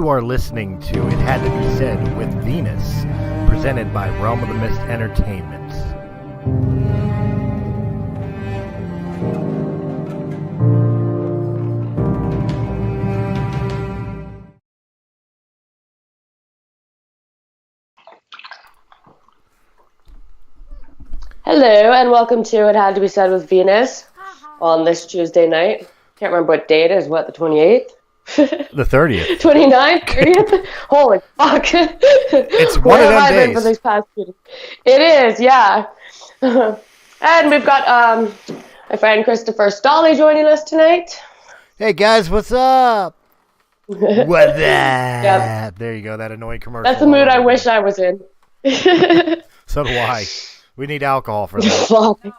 You are listening to It Had to Be Said with Venus, presented by Realm of the Mist Entertainment. Hello, and welcome to It Had to Be Said with Venus on this Tuesday night. Can't remember what day it is. What, the 28th? The 30th. 29th? 30th? Holy fuck. It's one of them days. For these past few days? It is, yeah. And we've got my friend Christopher Stolle joining us tonight. Hey guys, what's up? What's up? Yep. There you go, that annoying commercial. That's the mood I wish I was in. So do I. We need alcohol for that.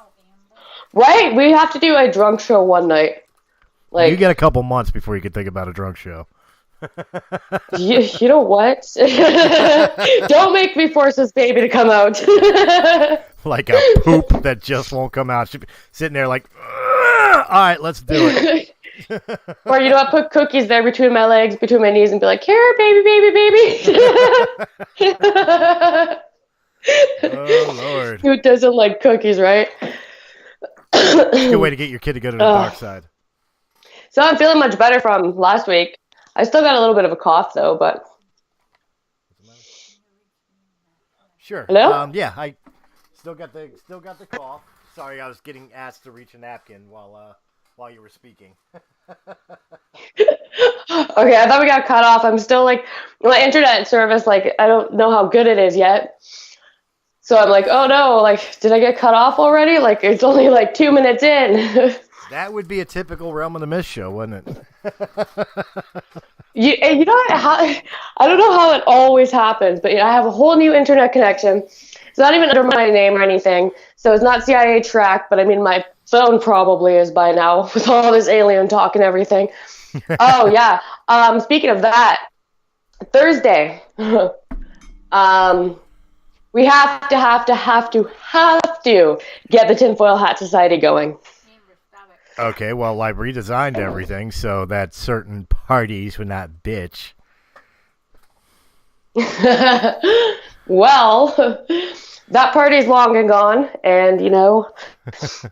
Right? We have to do a drunk show one night. Like, you get a couple months before you can think about a drunk show. you know what? Don't make me force this baby to come out. Like a poop that just won't come out. She'd be sitting there like, all right, let's do it. Or, you know what? Put cookies there between my legs, between my knees, and be like, here, baby. Oh, Lord. Who doesn't like cookies, right? Good way to get your kid to go to the dark side. So I'm feeling much better from last week. I still got a little bit of a cough, though, but... Sure. Hello? Yeah, I still got the cough. Sorry, I was getting asked to reach a napkin while you were speaking. Okay, I thought we got cut off. I'm still like, my internet service, like, I don't know how good it is yet. So I'm like, oh no, like, did I get cut off already? Like, it's only like 2 minutes in. That would be a typical Realm of the Mist show, wouldn't it? You know what? I don't know how it always happens, but I have a whole new internet connection. It's not even under my name or anything, so it's not CIA tracked, but I mean, my phone probably is by now with all this alien talk and everything. Oh, yeah. Speaking of that, Thursday, we have to get the Tinfoil Hat Society going. Okay, well, I redesigned everything so that certain parties would not bitch. Well, that party's long and gone, and, you know,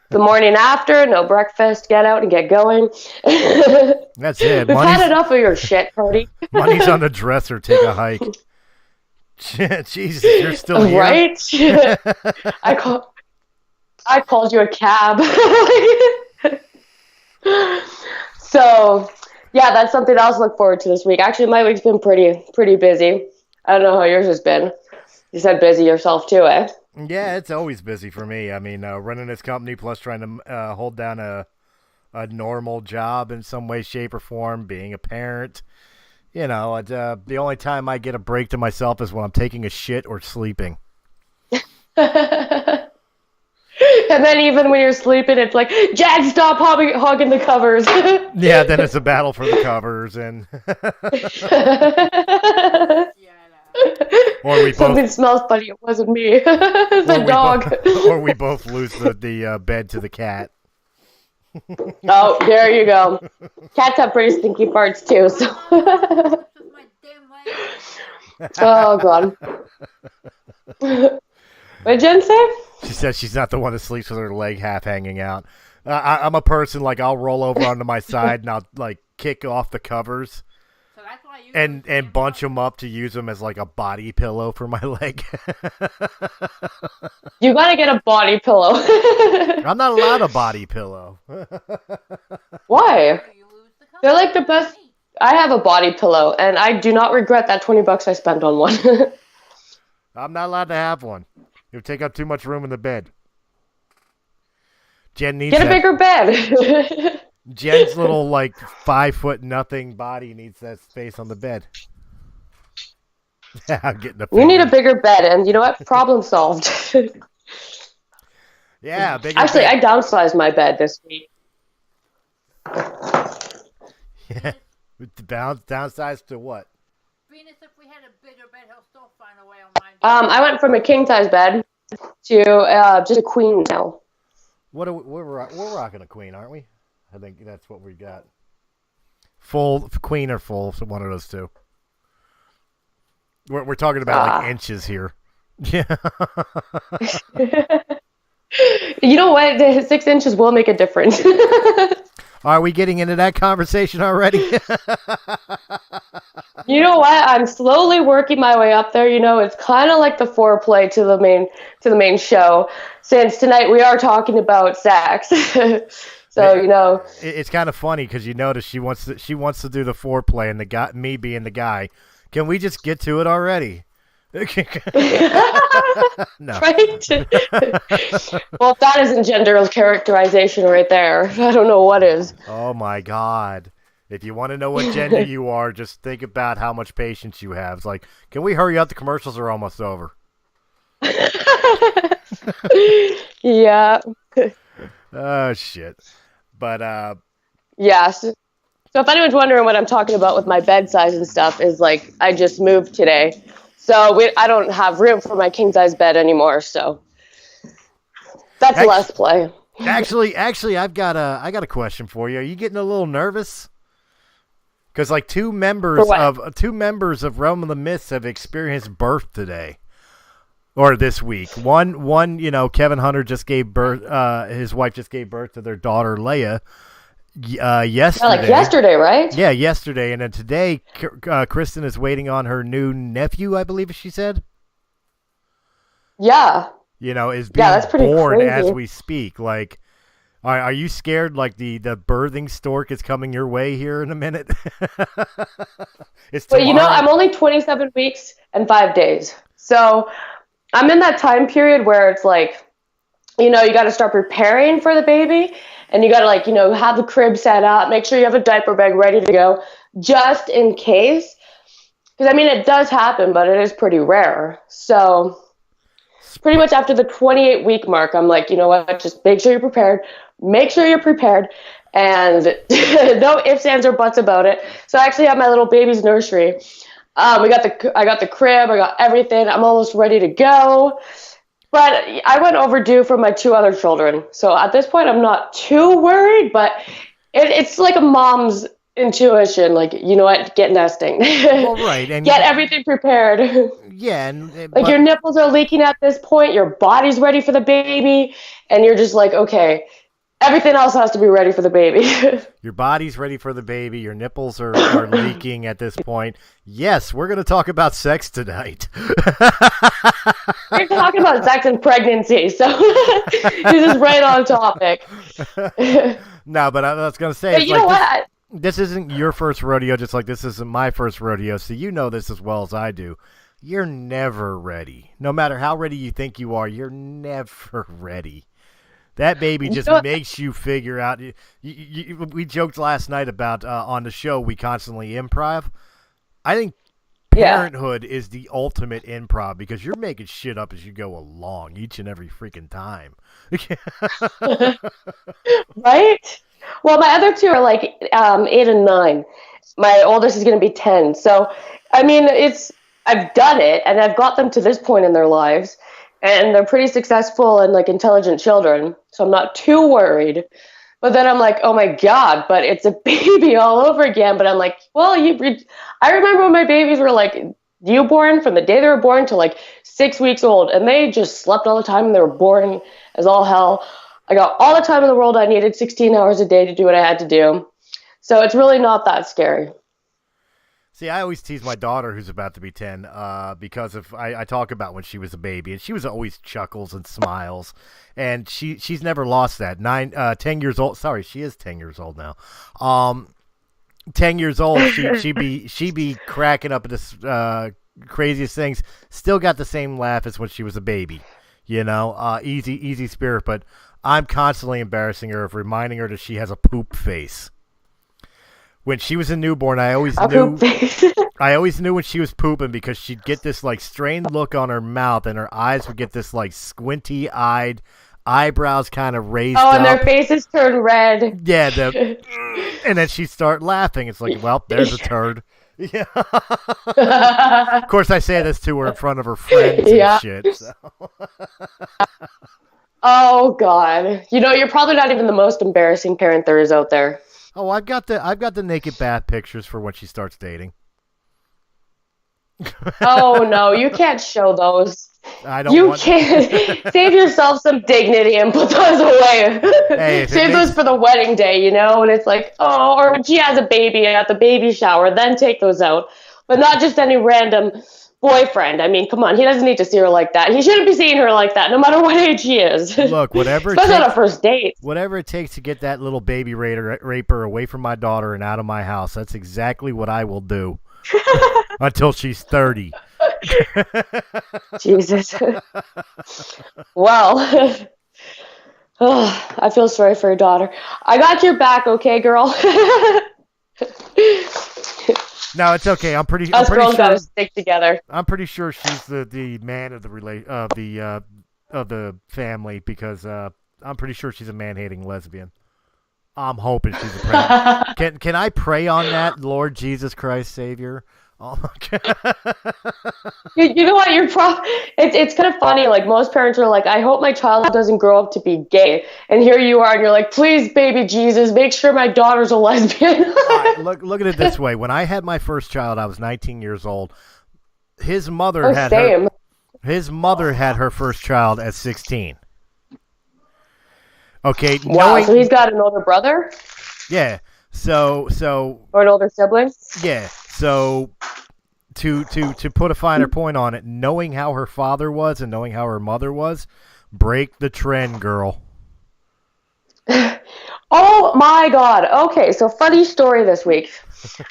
the morning after, no breakfast, get out and get going. That's it. We've had enough of your shit, party. Money's on the dresser, take a hike. Jesus, you're still here? Right? I called you a cab. So, yeah, that's something else to look forward to this week. Actually, my week's been pretty busy. I don't know how yours has been. You said busy yourself too, eh? Yeah, it's always busy for me. I mean, running this company plus trying to hold down a normal job in some way, shape, or form, being a parent. You know, the only time I get a break to myself is when I'm taking a shit or sleeping. And then even when you're sleeping, it's like, Jad, stop hogging the covers. Yeah, then it's a battle for the covers, and or we something both smells funny. It wasn't me. It's a dog. Or we both lose the bed to the cat. Oh, there you go. Cats have pretty stinky farts too. So. Oh God. What did Jen say? She says she's not the one that sleeps with her leg half hanging out. I'm a person, like, I'll roll over onto my side and I'll, like, kick off the covers so that's why you and bunch them up to use them as, like, a body pillow for my leg. You gotta get a body pillow. I'm not allowed a body pillow. Why? They're like the best. I have a body pillow, and I do not regret that $20 I spent on one. I'm not allowed to have one. It would take up too much room in the bed. Jen needs Get a bigger bed. Jen's little, like, 5'0" body needs that space on the bed. I'm getting You need a bigger bed, and you know what? Problem solved. Yeah, bigger Actually, bed. I downsized my bed this week. Yeah. Downsized to what? Venus, if we had a bigger bed, he'll still find a way on mine. I went from a king size bed to just a queen now. We're rocking a queen, aren't we? I think that's what we got. Full queen or full, so one of those two. We're talking about like inches here. Yeah. You know what? The 6 inches will make a difference. Are we getting into that conversation already? You know what? I'm slowly working my way up there. You know, it's kind of like the foreplay to the main show. Since tonight we are talking about sex, so you know, it's kind of funny because you notice she wants to do the foreplay, and me being the guy. Can we just get to it already? No. Right? Well, if that isn't gender characterization right there, I don't know what is. Oh my God. If you want to know what gender you are, just think about how much patience you have. It's like, can we hurry up? The commercials are almost over. Yeah. Oh, shit. But, yes. So if anyone's wondering what I'm talking about with my bed size and stuff, is like, I just moved today. So I don't have room for my king size bed anymore, so that's less play. Actually, I got a question for you. Are you getting a little nervous? Because like two members of Realm of the Myths have experienced birth today, or this week. One, you know, Kevin Hunter just gave birth. His wife just gave birth to their daughter Leia. Yesterday. Yeah, like yesterday, right? Yeah, yesterday, and then today, Kristen is waiting on her new nephew. I believe she said. Yeah. You know, is being that's pretty born crazy. as we speak. Like, are you scared? Like the birthing stork is coming your way here in a minute. It's tomorrow. But you know, I'm only 27 weeks and 5 days, so I'm in that time period where it's like, you know, you got to start preparing for the baby, and you got to, like, you know, have the crib set up, make sure you have a diaper bag ready to go, just in case. Because I mean, it does happen, but it is pretty rare. So pretty much after the 28-week mark, I'm like, you know what, just make sure you're prepared. Make sure you're prepared. And no ifs, ands, or buts about it. So I actually have my little baby's nursery. I got the crib. I got everything. I'm almost ready to go. But I went overdue for my 2 other children. So at this point, I'm not too worried. But it's like a mom's intuition. Like, you know what? Get nesting. Well, right. And get everything prepared. Yeah. Like, your nipples are leaking at this point. Your body's ready for the baby. And you're just like, okay, everything else has to be ready for the baby. Your body's ready for the baby. Your nipples are leaking at this point. Yes, we're going to talk about sex tonight. We're talking about sex and pregnancy, so this is right on topic. No, but I was going to say, but you know what? This isn't your first rodeo, just like this isn't my first rodeo, so you know this as well as I do. You're never ready. No matter how ready you think you are, you're never ready. That baby just makes you figure out. We joked last night about on the show we constantly improv. I think parenthood is the ultimate improv because you're making shit up as you go along each and every freaking time. Right? Well, my other 2 are like 8 and 9. My oldest is going to be 10. So, I mean, I've done it, and I've got them to this point in their lives. And they're pretty successful and, like, intelligent children, so I'm not too worried. But then I'm like, oh my God, but it's a baby all over again. But I'm like, well, I remember when my babies were like newborn, from the day they were born to like 6 weeks old, and they just slept all the time and they were boring as all hell. I got all the time in the world I needed, 16 hours a day to do what I had to do. So it's really not that scary. See, I always tease my daughter, who's about to be 10, because I talk about when she was a baby, and she was always chuckles and smiles, and she's never lost that. 10 years old. Sorry, she is 10 years old now. 10 years old, she be cracking up at this craziest things. Still got the same laugh as when she was a baby, you know. Easy spirit, but I'm constantly embarrassing her of reminding her that she has a poop face. When she was a newborn, I always knew when she was pooping because she'd get this like strained look on her mouth and her eyes would get this like squinty-eyed, eyebrows kind of raised up. Oh, and their faces turn red. Yeah, and then she'd start laughing. It's like, well, there's a turd. Yeah. Of course, I say this to her in front of her friends and shit. So. Oh God, you know, you're probably not even the most embarrassing parent there is out there. Oh, I've got the naked bath pictures for when she starts dating. Oh no, you can't show those. I don't You want. can't save yourself some dignity and put those away. Hey, if it Save those makes for the wedding day, and it's like, oh, or when she has a baby at the baby shower, then take those out. But not just any random boyfriend. I mean, come on, he doesn't need to see her like that. He shouldn't be seeing her like that, no matter what age he is. look, Especially on a first date. whatever it takes to get that little baby raper away from my daughter and out of my house. That's exactly what I will do until she's 30. Jesus. Well, I feel sorry for your daughter. I got your back, okay, girl? No, it's okay. I'm pretty Us girls sure. gotta stick together. I'm pretty sure she's the man of the family because I'm pretty sure she's a man-hating lesbian. I'm hoping she's a pregnant. Can I pray on that, Lord Jesus Christ Savior? Oh my God. You know what? It's kind of funny. Like most parents are like, I hope my child doesn't grow up to be gay. And here you are, and you're like, please, baby Jesus, make sure my daughter's a lesbian. All right, look at it this way. When I had my first child, I was 19 years old. His mother his mother had her first child at 16. Okay. Wow. So he's got an older brother. Yeah. So Or an older sibling. yeah. So to put a finer point on it, knowing how her father was and knowing how her mother was, break the trend, girl. Oh my God. Okay, so funny story this week.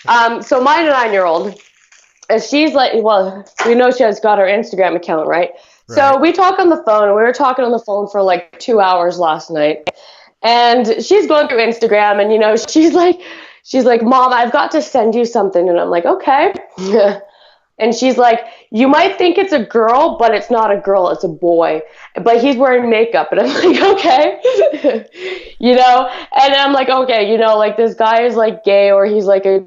So my 9-year-old, and she's like, well, we know she has got her Instagram account, right? So we talk on the phone, and we were talking on the phone for like 2 hours last night. And she's going through Instagram, and she's like, Mom, I've got to send you something. And I'm like, okay. And she's like, you might think it's a girl, but it's not a girl, it's a boy. But he's wearing makeup. And I'm like, okay. And I'm like, okay, like this guy is like gay, or he's like a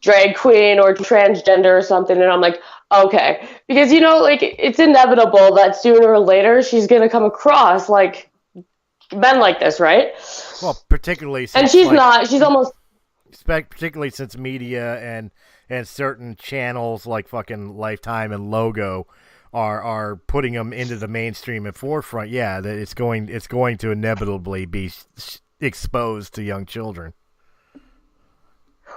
drag queen or transgender or something. And I'm like, okay. Because, like it's inevitable that sooner or later she's going to come across like men like this, right? Well, particularly since, and she's almost particularly since media and certain channels like fucking Lifetime and Logo are putting them into the mainstream and forefront. Yeah, that it's going to inevitably be exposed to young children.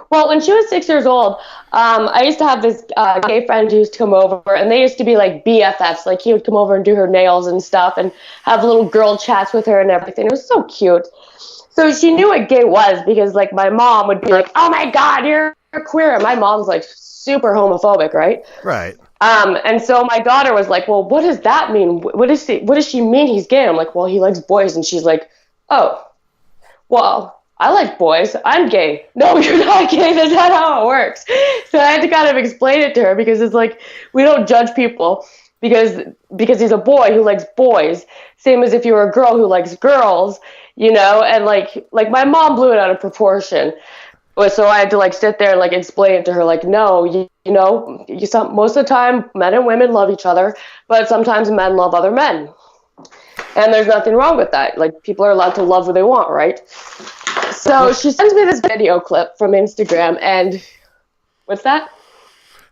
Well, when she was 6 years old, I used to have this gay friend who used to come over, and they used to be like BFFs. Like he would come over and do her nails and stuff, and have little girl chats with her and everything. It was so cute. So she knew what gay was because, like, my mom would be like, "Oh my God, you're queer." And my mom's like super homophobic, right? Right. And so my daughter was like, "Well, what does that mean? What does she mean he's gay?" I'm like, "Well, he likes boys," and she's like, "Oh, well, I like boys. I'm gay." "No, you're not gay. That's not how it works." So I had to kind of explain it to her because it's like we don't judge people because he's a boy who likes boys. Same as if you were a girl who likes girls, And like my mom blew it out of proportion. So I had to like sit there and like explain it to her. Like, no, most of the time men and women love each other, but sometimes men love other men. And there's nothing wrong with that. Like, people are allowed to love who they want, right? So she sends me this video clip from Instagram, and what's that?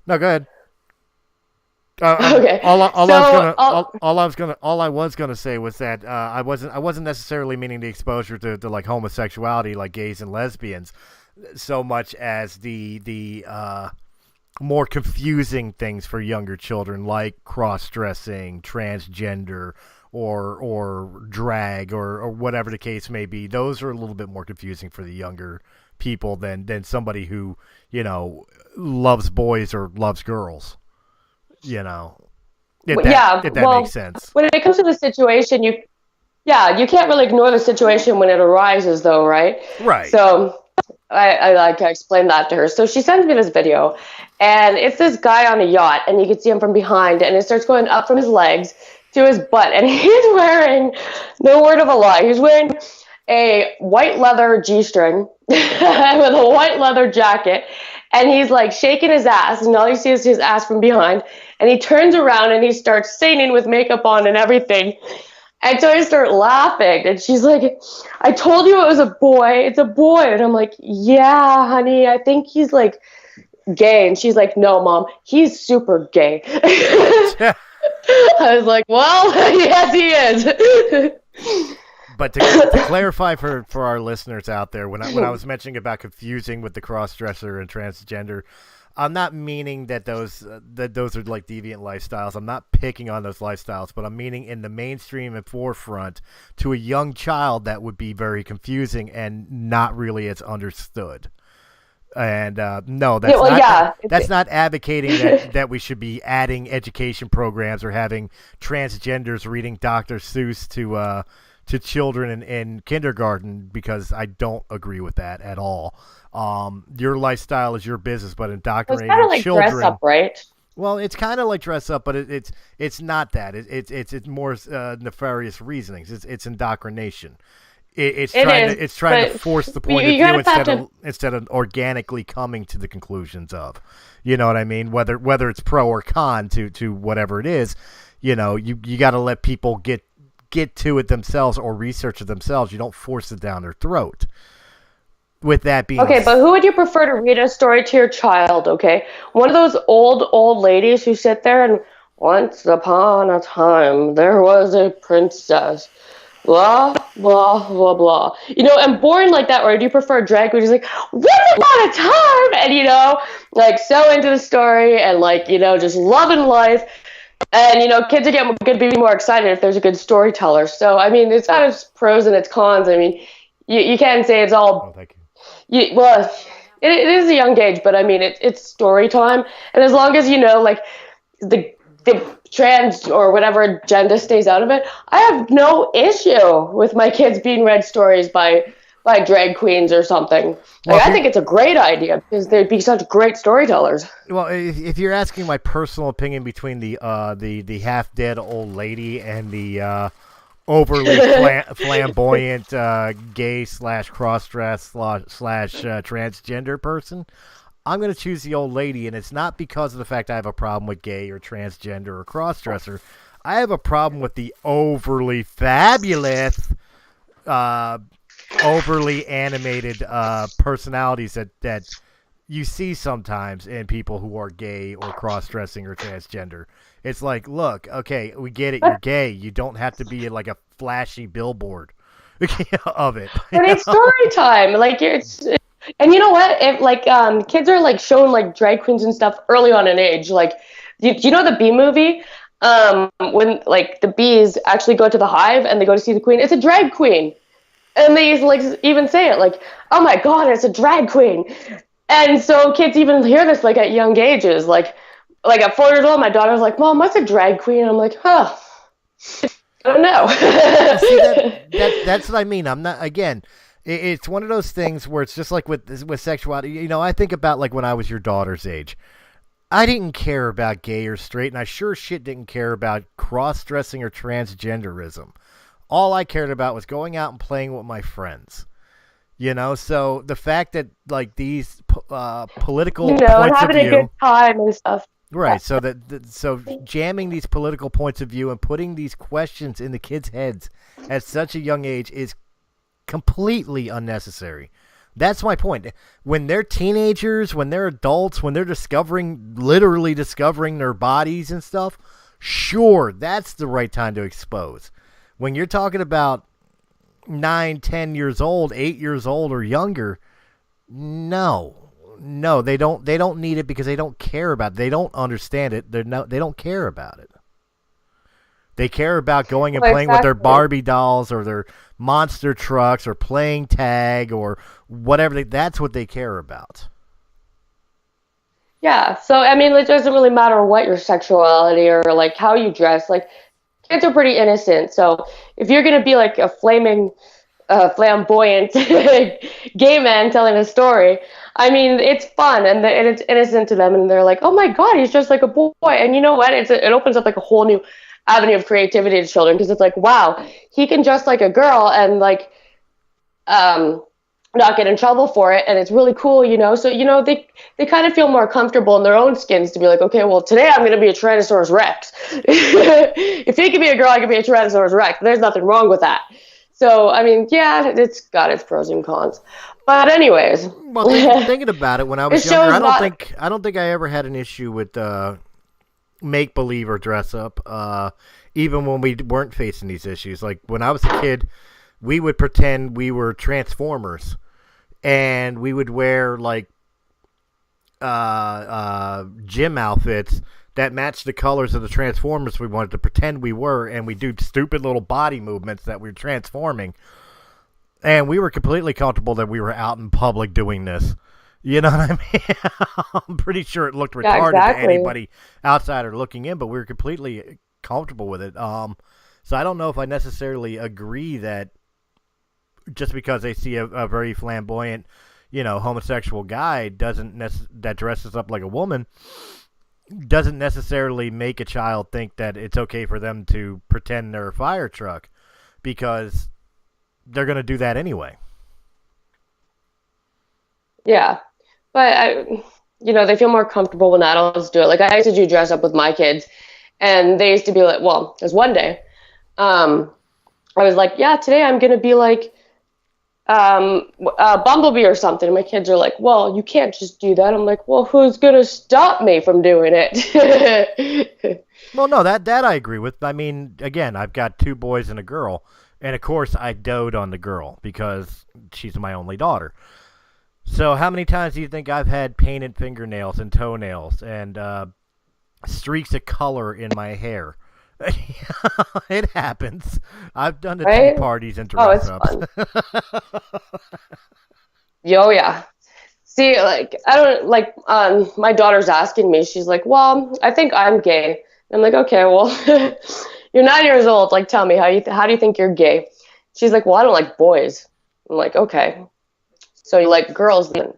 No, go ahead. Okay. All I was gonna say was that I wasn't necessarily meaning the exposure to like homosexuality, like gays and lesbians, so much as the more confusing things for younger children, like cross-dressing, transgender, or drag, or whatever the case may be. Those are a little bit more confusing for the younger people than somebody who loves boys or loves girls. If that makes sense. When it comes to the situation, you can't really ignore the situation when it arises, though, right? Right. So I like to explain that to her. So she sends me this video, and it's this guy on a yacht, and you can see him from behind, and it starts going up from his legs to his butt, and he's wearing, no word of a lie, he's wearing a white leather G-string with a white leather jacket, and he's like shaking his ass, and all you see is his ass from behind, and he turns around and he starts singing with makeup on and everything. And so I start laughing, and she's like, "I told you it was a boy. It's a boy." And I'm like, "Yeah, honey, I think he's like gay? And she's like, no, Mom, he's super gay. I was like, well, yes, he is. But to clarify for our listeners out there, when I was mentioning about confusing with the cross-dresser and transgender, I'm not meaning that those are like deviant lifestyles. I'm not picking on those lifestyles, but I'm meaning in the mainstream and forefront to a young child that would be very confusing and not really as understood. And no, that's not advocating that we should be adding education programs or having transgenders reading Dr. Seuss to children in kindergarten, because I don't agree with that at all. Your lifestyle is your business, but indoctrinating it's kind of like children. Dress Up, right? Well, it's kind of like Dress Up, but it's not that. It's more nefarious reasonings. It's indoctrination. It's trying to force the point of view instead of organically coming to the conclusions of, you know what I mean? Whether it's pro or con to whatever it is, you know, you got to let people get to it themselves or research it themselves. You don't force it down their throat. With that being okay, but who would you prefer to read a story to your child? Okay, one of those old ladies who sit there and once upon a time there was a princess, blah blah blah blah. You know, and boring like that. Or do you prefer a drag queen who's like once upon a time, and you know, like so into the story and like, you know, just loving life. And, you know, kids are going to be more excited if there's a good storyteller. So, I mean, it's got its pros and its cons. I mean, you can't say it's all... Oh, thank you. Well, it is a young age, but, I mean, it's story time. And as long as, you know, like, the trans or whatever agenda stays out of it, I have no issue with my kids being read stories by drag queens or something. Like, I think it's a great idea because they'd be such great storytellers. Well, if you're asking my personal opinion between the half dead old lady and the overly flamboyant gay / cross-dress / transgender person, I'm going to choose the old lady, and it's not because of the fact I have a problem with gay or transgender or cross-dresser. I have a problem with the overly fabulous overly animated personalities that you see sometimes in people who are gay or cross-dressing or transgender. It's like, look, okay, we get it, you're gay. You don't have to be like a flashy billboard of it. But it's story time. Like, and you know what? If like kids are like shown like drag queens and stuff early on in age. Like, do you know the Bee movie? When like the bees actually go to the hive and they go to see the queen, it's a drag queen. And they like even say it like, oh my God, it's a drag queen. And so kids even hear this like at young ages. Like at 4 years old, my daughter was like, Mom, what's a drag queen? And I'm like, I don't know. See, that's what I mean. I'm not, again, it's one of those things where it's just like with sexuality. You know, I think about like when I was your daughter's age. I didn't care about gay or straight, and I sure shit didn't care about cross-dressing or transgenderism. All I cared about was going out and playing with my friends. You know, so the fact that like these political points and having a good time and stuff. Right, so so jamming these political points of view and putting these questions in the kids' heads at such a young age is completely unnecessary. That's my point. When they're teenagers, when they're adults, when they're literally discovering their bodies and stuff, sure, that's the right time to expose. When you're talking about 9, 10 years old, 8 years old or younger, no, they don't need it because they don't care about it. They don't understand it. They don't care about it. They care about going and playing with their Barbie dolls or their monster trucks or playing tag or whatever. That's what they care about. Yeah. So, I mean, it doesn't really matter what your sexuality or like how you dress. Like, kids are pretty innocent. So if you're going to be like a flaming, flamboyant gay man telling a story, I mean, it's fun and it's innocent to them. And they're like, oh my God, he's just like a boy. And you know what? It opens up like a whole new avenue of creativity to children because it's like, wow, he can dress like a girl and like not get in trouble for it, and it's really cool, you know. So, you know, they kind of feel more comfortable in their own skins to be like, okay, well, today I'm going to be a Tyrannosaurus Rex. If he can be a girl, I can be a Tyrannosaurus Rex. There's nothing wrong with that. So, I mean, yeah, it's got its pros and cons. But anyways, Well, thinking about it, when I it was younger, shows I don't think I ever had an issue with make believe or dress up. Even when we weren't facing these issues, like when I was a kid, we would pretend we were Transformers, and we would wear like gym outfits that matched the colors of the Transformers we wanted to pretend we were, and we do stupid little body movements that we were transforming. And we were completely comfortable that we were out in public doing this. You know what I mean? I'm pretty sure it looked retarded to anybody outsider looking in, but we were completely comfortable with it. So I don't know if I necessarily agree that just because they see a very flamboyant, homosexual guy that dresses up like a woman doesn't necessarily make a child think that it's okay for them to pretend they're a fire truck, because they're going to do that anyway. Yeah. But, they feel more comfortable when adults do it. Like, I used to do dress up with my kids, and they used to be like, well, there's one day, I was like, yeah, today I'm going to be like a Bumblebee or something. And my kids are like, well, you can't just do that. I'm like, well, who's going to stop me from doing it? Well, no, that I agree with. I mean, again, I've got 2 boys and a girl, and of course I dote on the girl because she's my only daughter. So how many times do you think I've had painted fingernails and toenails and streaks of color in my hair? It happens. I've done the tea parties and dress ups. Fun. Yo, yeah. See, like, I don't, like, my daughter's asking me, she's like, well, I think I'm gay. I'm like, okay, well, you're 9 years old. Like, tell me, how do you think you're gay? She's like, well, I don't like boys. I'm like, okay. So you like girls then?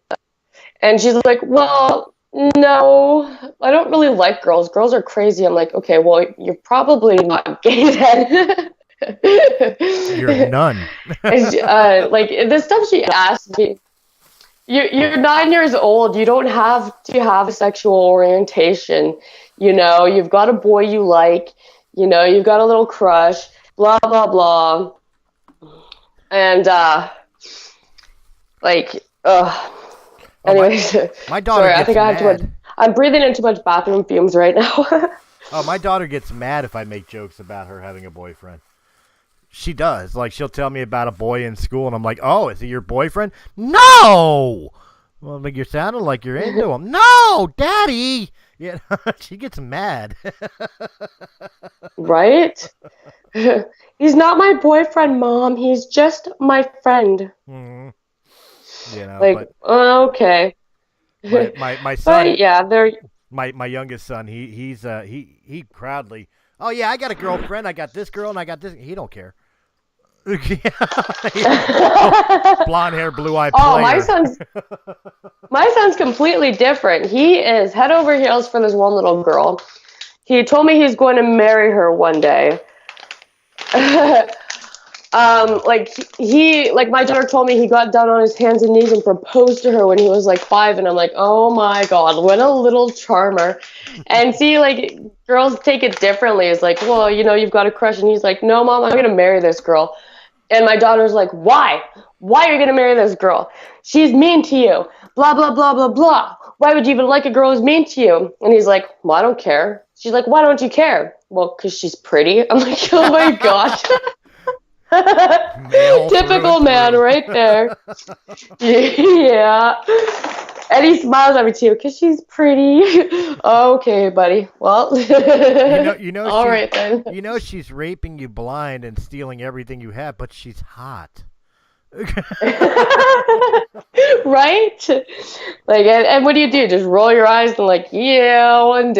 And she's like, well, no, I don't really like girls. Girls are crazy. I'm like, okay, well, you're probably not gay then. You're none. Like, the stuff she asked me, you're 9 years old. You don't have to have a sexual orientation. You've got a boy you like. You've got a little crush, blah, blah, blah. And, anyways, my daughter sorry, gets I think mad. I have I'm breathing in too much bathroom fumes right now. Oh, my daughter gets mad if I make jokes about her having a boyfriend. She does. Like, she'll tell me about a boy in school, and I'm like, oh, is he your boyfriend? No! Well, like, you're sounding like you're into him. No, Daddy! Yeah, she gets mad. Right? He's not my boyfriend, Mom. He's just my friend. Mm-hmm. Like, okay. My son. But yeah, they're my youngest son. He proudly. Oh yeah, I got a girlfriend. I got this girl, and I got this. He don't care. Blonde hair, blue eye. Oh, my son's completely different. He is head over heels for this one little girl. He told me he's going to marry her one day. Like my daughter told me he got down on his hands and knees and proposed to her when he was like 5, and I'm like, oh my God, what a little charmer. And see, like, girls take it differently. It's like, well, you've got a crush, and he's like, no, Mom, I'm gonna marry this girl. And my daughter's like, why? Why are you gonna marry this girl? She's mean to you. Blah, blah, blah, blah, blah. Why would you even like a girl who's mean to you? And he's like, well, I don't care. She's like, why don't you care? Well, because she's pretty. I'm like, oh my gosh. Typical man right there. Yeah. And he smiles at me too, because she's pretty. Okay, buddy. Well, all right then. She's raping you blind and stealing everything you have, but she's hot. Right? Like, and what do? Just roll your eyes and like, yeah, one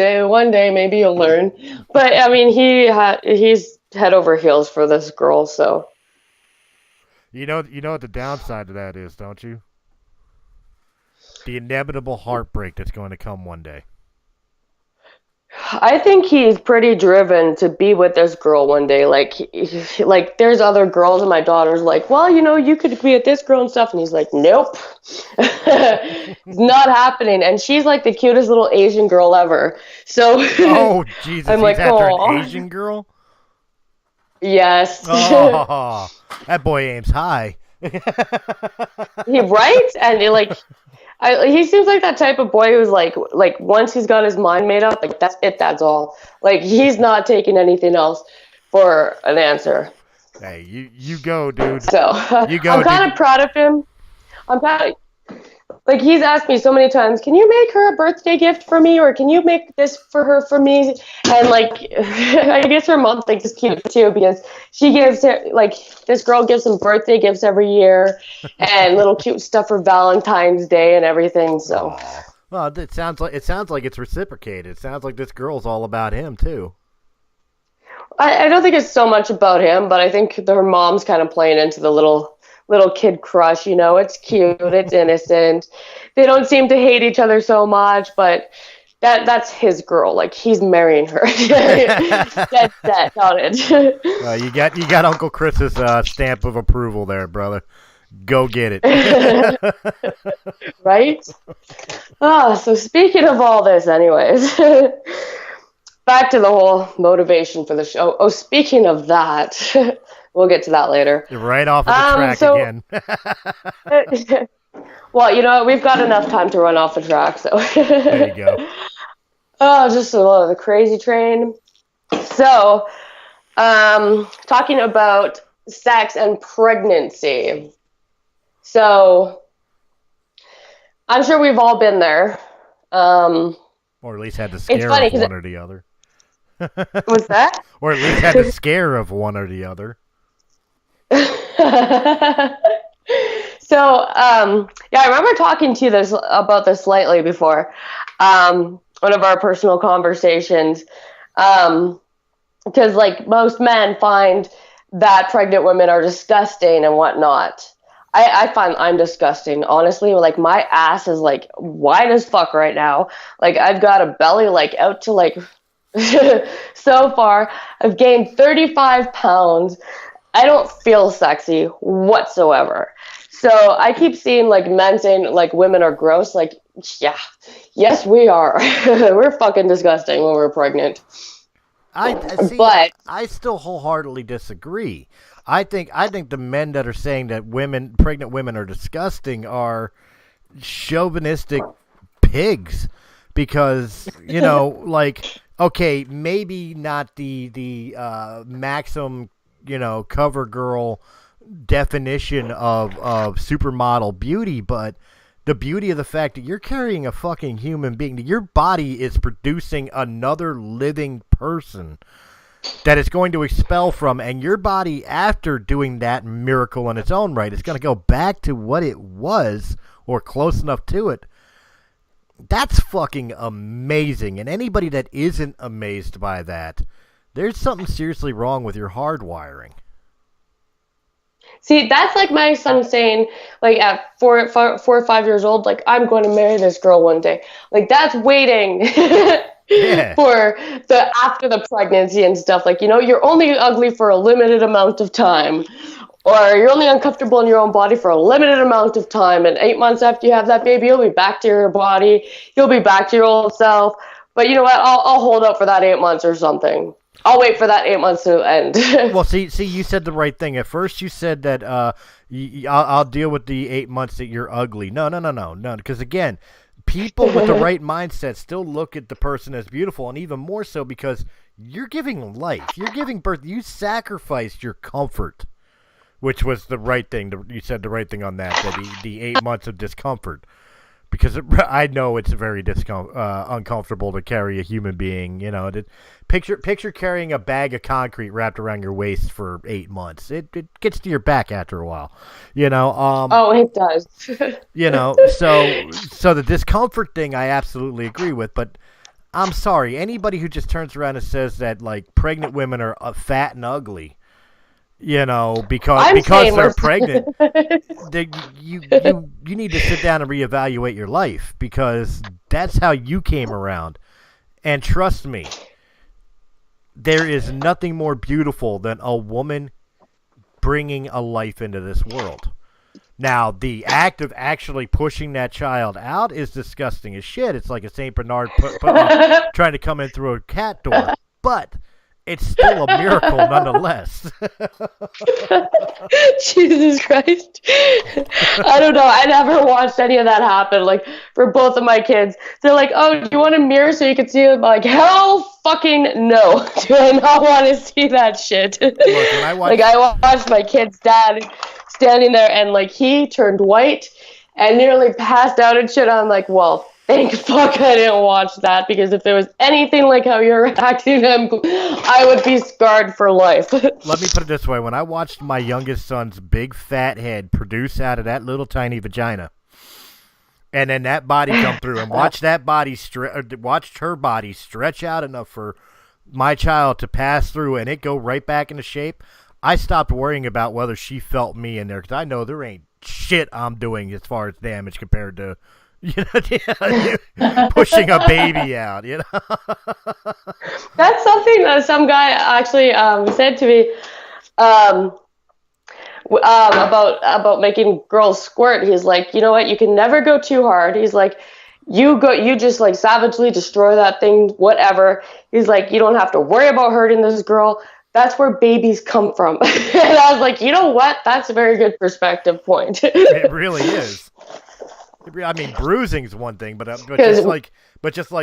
day, maybe you'll learn. But I mean, he's head over heels for this girl, so. You know what the downside to that is, don't you? The inevitable heartbreak that's going to come one day. I think he's pretty driven to be with this girl one day. Like there's other girls, and my daughter's like, well, you could be with this girl and stuff. And he's like, nope. It's not happening. And she's like the cutest little Asian girl ever. So oh, Jesus. I'm he's like, after an Asian girl? Yes. Oh. That boy aims high. He right, and he seems like that type of boy who's like once he's got his mind made up, like that's it, that's all. Like he's not taking anything else for an answer. Hey, you go, dude. So You go, I'm kind of proud of him. I'm kind of like he's asked me so many times, can you make her a birthday gift for me, or can you make this for her for me? And like, I guess her mom thinks it's cute too because she gives her like this girl gives him birthday gifts every year and little cute stuff for Valentine's Day and everything. So, Aw. Well, it sounds like it's reciprocated. It sounds like this girl's all about him too. I don't think it's so much about him, but I think her mom's kind of playing into the little kid crush. You know, it's cute, it's innocent. They don't seem to hate each other so much, but that's his girl. Like he's marrying her. That's that on it. You got Uncle Chris's stamp of approval there, brother. Go get it. Right? So speaking of all this, anyways, back to the whole motivation for the show. Oh, speaking of that, we'll get to that later. You're right off of the track again. Well, you know what? We've got enough time to run off the track, so. There you go. Oh, just a little of the crazy train. So, talking about sex and pregnancy. So, I'm sure we've all been there. Or at least had the scare of one or the other. What's that? Or at least had the scare of one or the other. So, yeah, I remember talking to you about this slightly before, one of our personal conversations, because like most men find that pregnant women are disgusting and whatnot. I find I'm disgusting, honestly. Like my ass is like wide as fuck right now. Like I've got a belly like out to like so far. I've gained 35 pounds. I don't feel sexy whatsoever. So I keep seeing like men saying like women are gross. Like, yeah, yes, we are. We're fucking disgusting when we're pregnant. I still wholeheartedly disagree. I think the men that are saying that pregnant women are disgusting are chauvinistic pigs because, you know, like, okay, maybe not the Maxim, you know, cover girl definition of supermodel beauty, but the beauty of the fact that you're carrying a fucking human being, that your body is producing another living person that it's going to expel from, and your body, after doing that miracle in its own right, is going to go back to what it was or close enough to it. That's fucking amazing. And anybody that isn't amazed by that, there's something seriously wrong with your hardwiring. See, that's like my son saying, like at 4 or 5 years old, like I'm going to marry this girl one day. Like that's waiting for the after the pregnancy and stuff. Like, you know, you're only ugly for a limited amount of time, or you're only uncomfortable in your own body for a limited amount of time. And 8 months after you have that baby, you'll be back to your body. You'll be back to your old self. But you know what? I'll hold out for that 8 months or something. I'll wait for that 8 months to end. Well, see, you said the right thing. At first, you said that I'll deal with the 8 months that you're ugly. No. Because again, people with the right mindset still look at the person as beautiful, and even more so because you're giving life. You're giving birth. You sacrificed your comfort, which was the right thing. You said the right thing on that. The 8 months of discomfort. Because I know it's very uncomfortable to carry a human being. You know, picture carrying a bag of concrete wrapped around your waist for 8 months. It gets to your back after a while. You know. Oh, it does. You know, so the discomfort thing, I absolutely agree with. But I'm sorry, anybody who just turns around and says that like pregnant women are fat and ugly. You know, because they're pregnant, you need to sit down and reevaluate your life because that's how you came around. And trust me, there is nothing more beautiful than a woman bringing a life into this world. Now, the act of actually pushing that child out is disgusting as shit. It's like a St. Bernard trying to come in through a cat door. But it's still a miracle nonetheless. Jesus Christ. I don't know. I never watched any of that happen. Like, for both of my kids, they're like, oh, do you want a mirror so you can see it? I'm like, hell fucking no. Do I not want to see that shit? Look, when I watched... Like, I watched my kid's dad standing there, and, like, he turned white and nearly passed out and shit. I'm like, well, thank fuck I didn't watch that, because if it was anything like how you're acting, I would be scarred for life. Let me put it this way. When I watched my youngest son's big fat head produce out of that little tiny vagina, and then that body come through, and watched her body stretch out enough for my child to pass through and it go right back into shape, I stopped worrying about whether she felt me in there, because I know there ain't shit I'm doing as far as damage compared to pushing a baby out, That's something that some guy actually said to me about making girls squirt. He's like, you know what? You can never go too hard. He's like, you just like savagely destroy that thing, whatever. He's like, you don't have to worry about hurting this girl. That's where babies come from. And I was like, you know what? That's a very good perspective point. It really is. I mean, bruising's one thing, but just like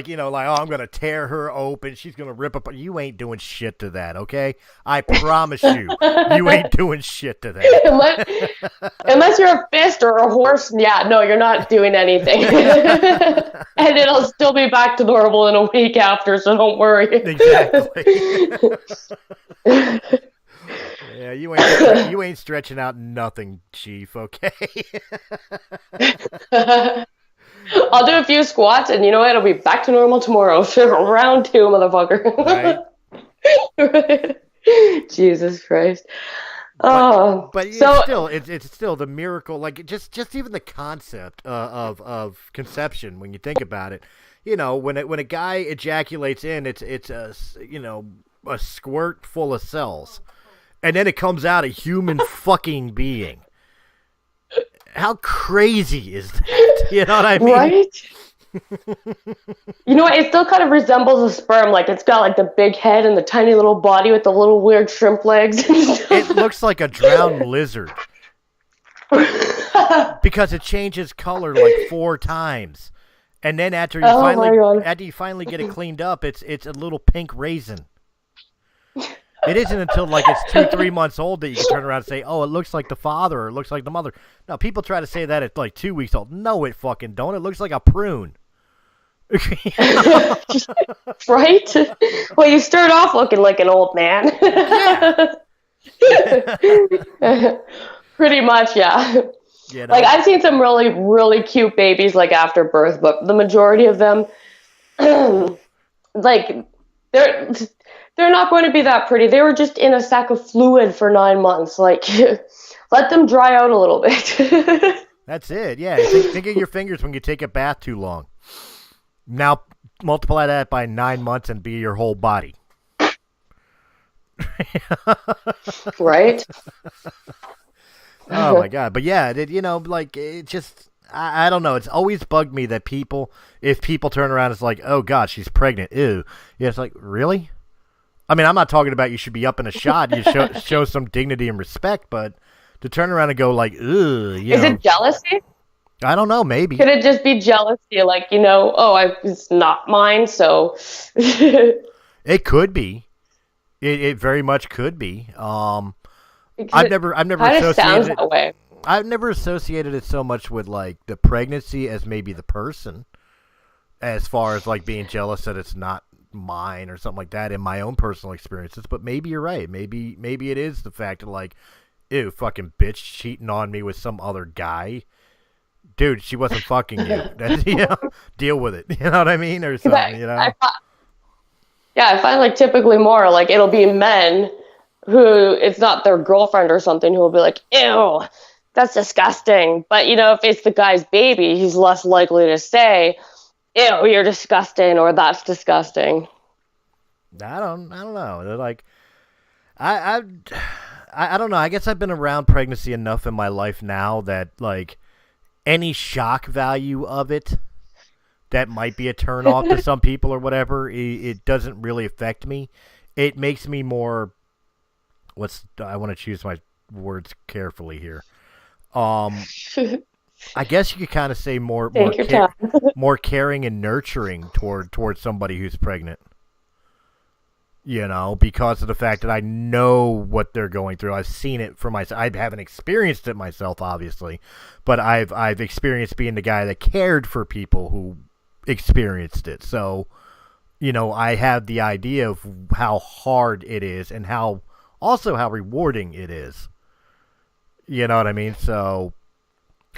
oh, I'm gonna tear her open. She's gonna rip up. You ain't doing shit to that, okay? I promise you, you ain't doing shit to that. Unless you're a fist or a horse, yeah, no, you're not doing anything. And it'll still be back to normal in a week after, so don't worry. Exactly. Yeah, you ain't stretching out nothing, Chief, okay? I'll do a few squats, and you know what? It'll be back to normal tomorrow. Round 2, motherfucker. Right. Jesus Christ. But it's still the miracle, like just even the concept of conception when you think about it. When a guy ejaculates in, it's a squirt full of cells. And then it comes out a human fucking being. How crazy is that? You know what I mean? Right? You know what? It still kind of resembles a sperm. Like, it's got, like, the big head and the tiny little body with the little weird shrimp legs. It looks like a drowned lizard. Because it changes color, like, 4 times. And then after you finally get it cleaned up, it's a little pink raisin. It isn't until like it's 2-3 months old that you can turn around and say, "Oh, it looks like the father or it looks like the mother." No, people try to say that at like 2 weeks old. No, it fucking don't. It looks like a prune. Right? Well, you start off looking like an old man. Yeah. Pretty much, yeah. Like, I've seen some really, really cute babies like after birth, but the majority of them, like, they're not going to be that pretty. They were just in a sack of fluid for 9 months. Like, let them dry out a little bit. That's it. Yeah. Think of your fingers when you take a bath too long. Now multiply that by 9 months and be your whole body. Right? Oh my God. But yeah, it just, I don't know. It's always bugged me that if people turn around, it's like, oh God, she's pregnant. Ew. Yeah. It's like, really? I mean, I'm not talking about you should be up in a shot. You show some dignity and respect, but to turn around and go like, ugh. Is it jealousy? I don't know. Maybe. Could it just be jealousy? Like, it's not mine, so. It could be. It very much could be. I've never associated that way. I've never associated it so much with like the pregnancy as maybe the person, as far as like being jealous that it's not mine or something like that in my own personal experiences. But maybe you're right. Maybe it is the fact of like, ew, fucking bitch cheating on me with some other guy. Dude, she wasn't fucking you. Deal with it. You know what I mean? Or something, I find like typically more like it'll be men who it's not their girlfriend or something who will be like, ew, that's disgusting. But, if it's the guy's baby, he's less likely to say, ew, you're disgusting, or that's disgusting. I don't know. They're like, I don't know. I guess I've been around pregnancy enough in my life now that like any shock value of it that might be a turn off to some people or whatever, it doesn't really affect me. it makes me more. I want to choose my words carefully here. I guess you could kind of say Take your time. more caring and nurturing towards somebody who's pregnant. Because of the fact that I know what they're going through. I've seen it for myself. I haven't experienced it myself, obviously, but I've experienced being the guy that cared for people who experienced it. So, I have the idea of how hard it is and how rewarding it is. You know what I mean? So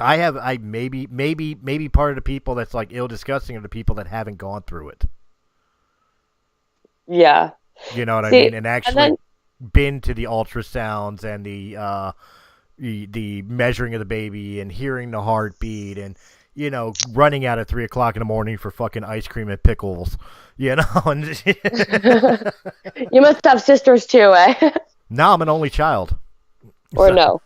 I maybe part of the people that's like ill discussing are the people that haven't gone through it. Yeah. You know what I mean? And actually been to the ultrasounds and the measuring of the baby and hearing the heartbeat and running out at 3:00 in the morning for fucking ice cream and pickles. And You must have sisters too, eh? No, I'm an only child. Or no?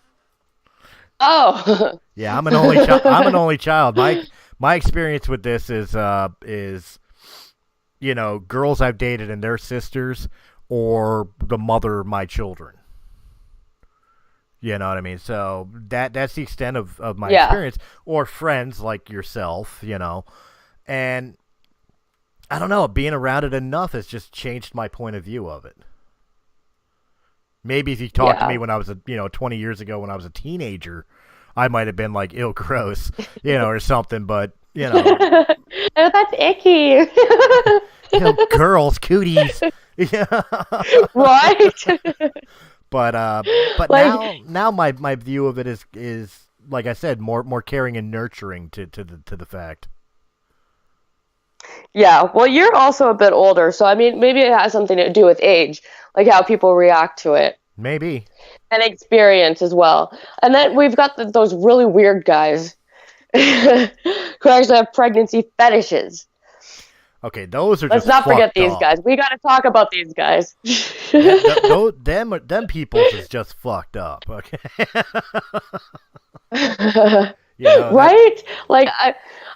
Oh. Yeah, I'm an only child. I'm an only child. My experience with this is girls I've dated and their sisters, or the mother of my children. You know what I mean? So that's the extent of my experience, or friends like yourself. And I don't know, being around it enough has just changed my point of view of it. Maybe if you talked to me when I was 20 years ago when I was a teenager, I might have been like, ew, gross, or something, but, Oh, that's icky. Girls, cooties. Right? But now my view of it is like I said, more caring and nurturing to the fact. Yeah, well, you're also a bit older, so I mean, maybe it has something to do with age, like how people react to it. Maybe. And experience as well. And then we've got those really weird guys who actually have pregnancy fetishes. Okay, those are Let's just not forget fucked these up. guys. We got to talk about these guys. Them people is just fucked up. Okay. Right? Like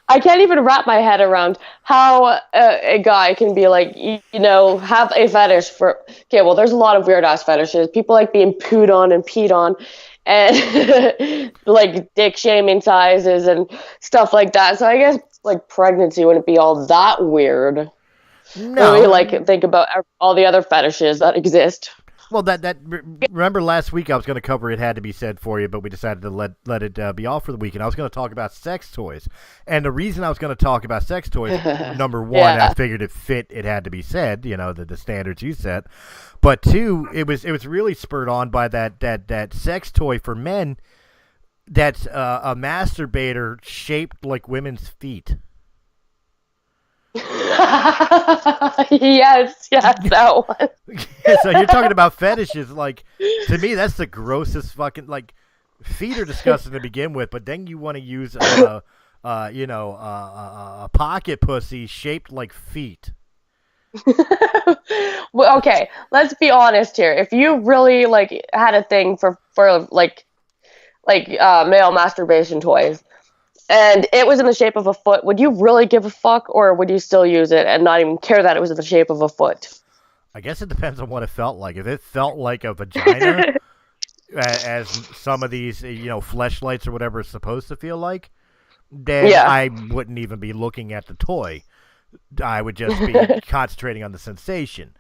I can't even wrap my head around how a guy can be like, have a fetish for. Okay, well, there's a lot of weird ass fetishes. People like being pooed on and peed on, and like dick shaming sizes and stuff like that. So I guess like pregnancy wouldn't be all that weird. No. When we like think about all the other fetishes that exist. Well, remember last week I was going to cover It Had to Be Said for you, but we decided to let it be off for the week, and I was going to talk about sex toys. And the reason I was going to talk about sex toys, number one, I figured it fit It Had to Be Said, the standards you set. But two, it was really spurred on by that sex toy for men that's a masturbator shaped like women's feet. yes, that one. So you're talking about fetishes. Like, to me, that's the grossest fucking, like, feet are disgusting to begin with, but then you want to use a pocket pussy shaped like feet. Well, okay, let's be honest here. If you really like had a thing for like male masturbation toys, and it was in the shape of a foot, would you really give a fuck, or would you still use it and not even care that it was in the shape of a foot? I guess it depends on what it felt like. If it felt like a vagina, as some of these, fleshlights or whatever is supposed to feel like, then I wouldn't even be looking at the toy. I would just be concentrating on the sensation.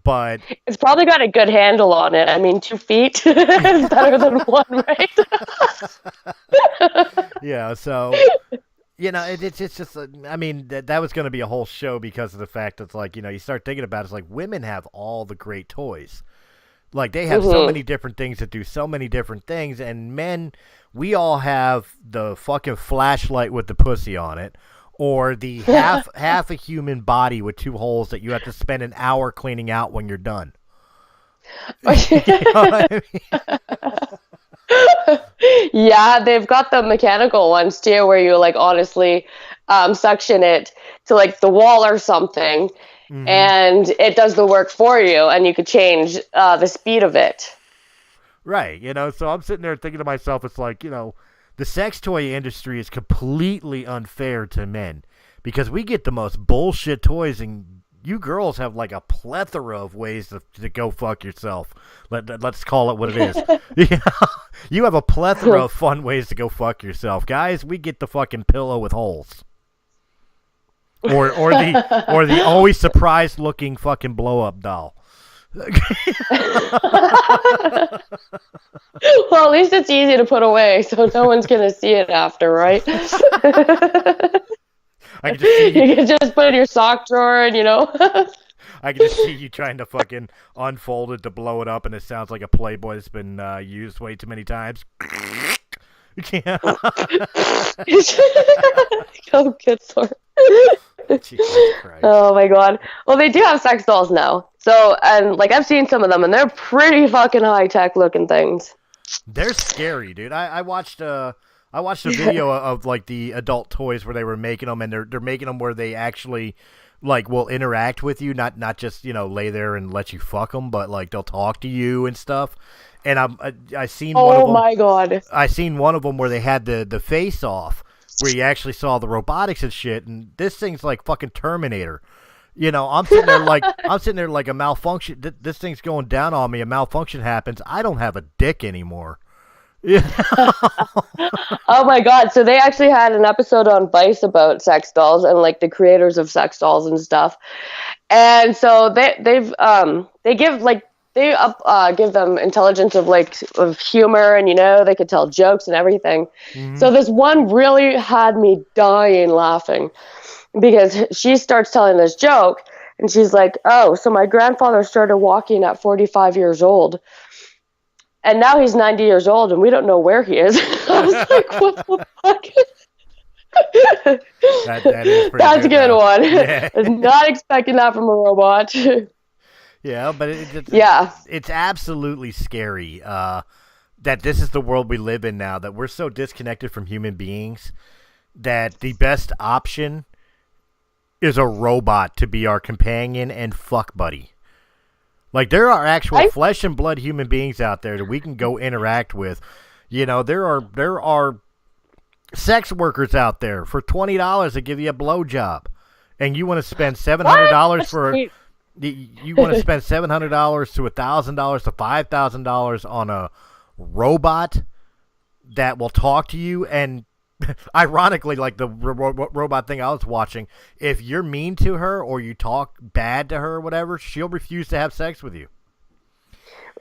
But it's probably got a good handle on it. I mean, 2 feet is better than 1, right? Yeah, so it's just. I mean, that was going to be a whole show because of the fact that it's like you start thinking about it, it's like women have all the great toys. Like they have so many different things that do so many different things, and men, we all have the fucking flashlight with the pussy on it. Or the half a human body with 2 holes that you have to spend an hour cleaning out when you're done. You know what I mean? Yeah, they've got the mechanical ones too, where you like honestly suction it to like the wall or something, and it does the work for you, and you could change the speed of it. Right, so I'm sitting there thinking to myself, it's like, the sex toy industry is completely unfair to men because we get the most bullshit toys and you girls have like a plethora of ways to go fuck yourself. Let's call it what it is. Yeah. You have a plethora of fun ways to go fuck yourself. Guys, we get the fucking pillow with holes. Or the always surprised looking fucking blow up doll. Well, at least it's easy to put away, so no one's gonna see it after, right? I can just see you can just put it in your sock drawer, and I can just see you trying to fucking unfold it to blow it up, and it sounds like a Playboy that's been used way too many times. Yeah. Oh, good Lord. Jesus Christ. Oh my God. Well, they do have sex dolls now. So, and like I've seen some of them, and they're pretty fucking high tech looking things. They're scary, dude. I watched a video of like the adult toys where they were making them, and they're making them where they actually like will interact with you, not just lay there and let you fuck them, but like they'll talk to you and stuff. And I seen one of them. Oh my God. I seen one of them where they had the face off, where you actually saw the robotics and shit, and this thing's like fucking Terminator. I'm sitting there like a malfunction. This thing's going down on me. A malfunction happens. I don't have a dick anymore. Yeah. Oh my God. So they actually had an episode on Vice about sex dolls and like the creators of sex dolls and stuff. And so they give them intelligence of humor, and they could tell jokes and everything. Mm-hmm. So this one really had me dying laughing, because she starts telling this joke, and she's like, "Oh, so my grandfather started walking at 45 years old, and now he's 90 years old, and we don't know where he is." I was like, "What the fuck?" That is pretty That's a good one. Yeah. Not expecting that from a robot. Yeah, but it's absolutely scary that this is the world we live in now, that we're so disconnected from human beings that the best option is a robot to be our companion and fuck buddy. Like, there are actual flesh and blood human beings out there that we can go interact with. There are sex workers out there for $20 that give you a blowjob, and you want to spend $700 for you want to spend $700 to $1,000 to $5,000 on a robot that will talk to you. And ironically, like the robot thing I was watching, if you're mean to her or you talk bad to her or whatever, she'll refuse to have sex with you.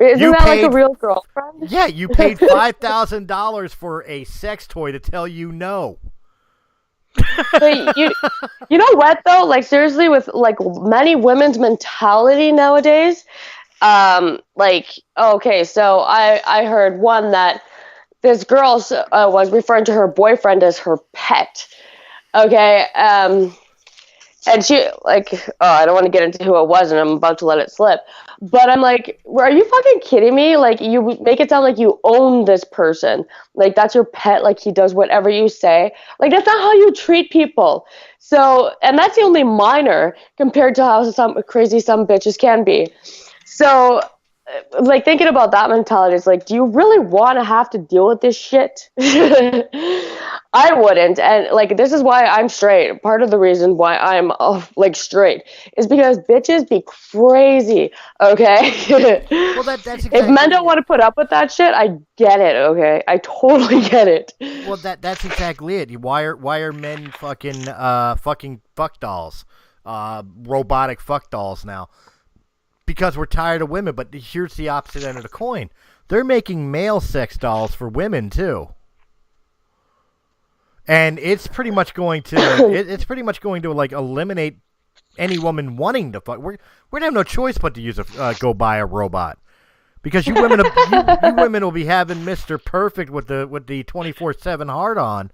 Isn't that like a real girlfriend? Yeah, you paid $5,000 for a sex toy to tell you no. But you know what though? Like, seriously, with like many women's mentality nowadays, okay, so I heard one that this girl was referring to her boyfriend as her pet. Okay, and she I don't want to get into who it was, and I'm about to let it slip. But I'm like, are you fucking kidding me? Like, you make it sound like you own this person. Like, that's your pet. Like, he does whatever you say. Like, that's not how you treat people. So, and that's the only minor compared to how some bitches can be. So, like, thinking about that mentality, it's like, do you really want to have to deal with this shit? I wouldn't. And like, this is why I'm straight. Part of the reason why I'm straight is because bitches be crazy. Okay. Well, that's exactly if men don't want to put up with that shit, I get it. Okay, I totally get it. Well, that's exactly it. Why are men fucking fuck dolls, robotic fuck dolls now? Because we're tired of women. But here's the opposite end of the coin. They're making male sex dolls for women too. And it's pretty much going to like eliminate any woman wanting to fuck. We're gonna have no choice but to use go buy a robot, because you women will be having Mr. Perfect with the 24/7 hard on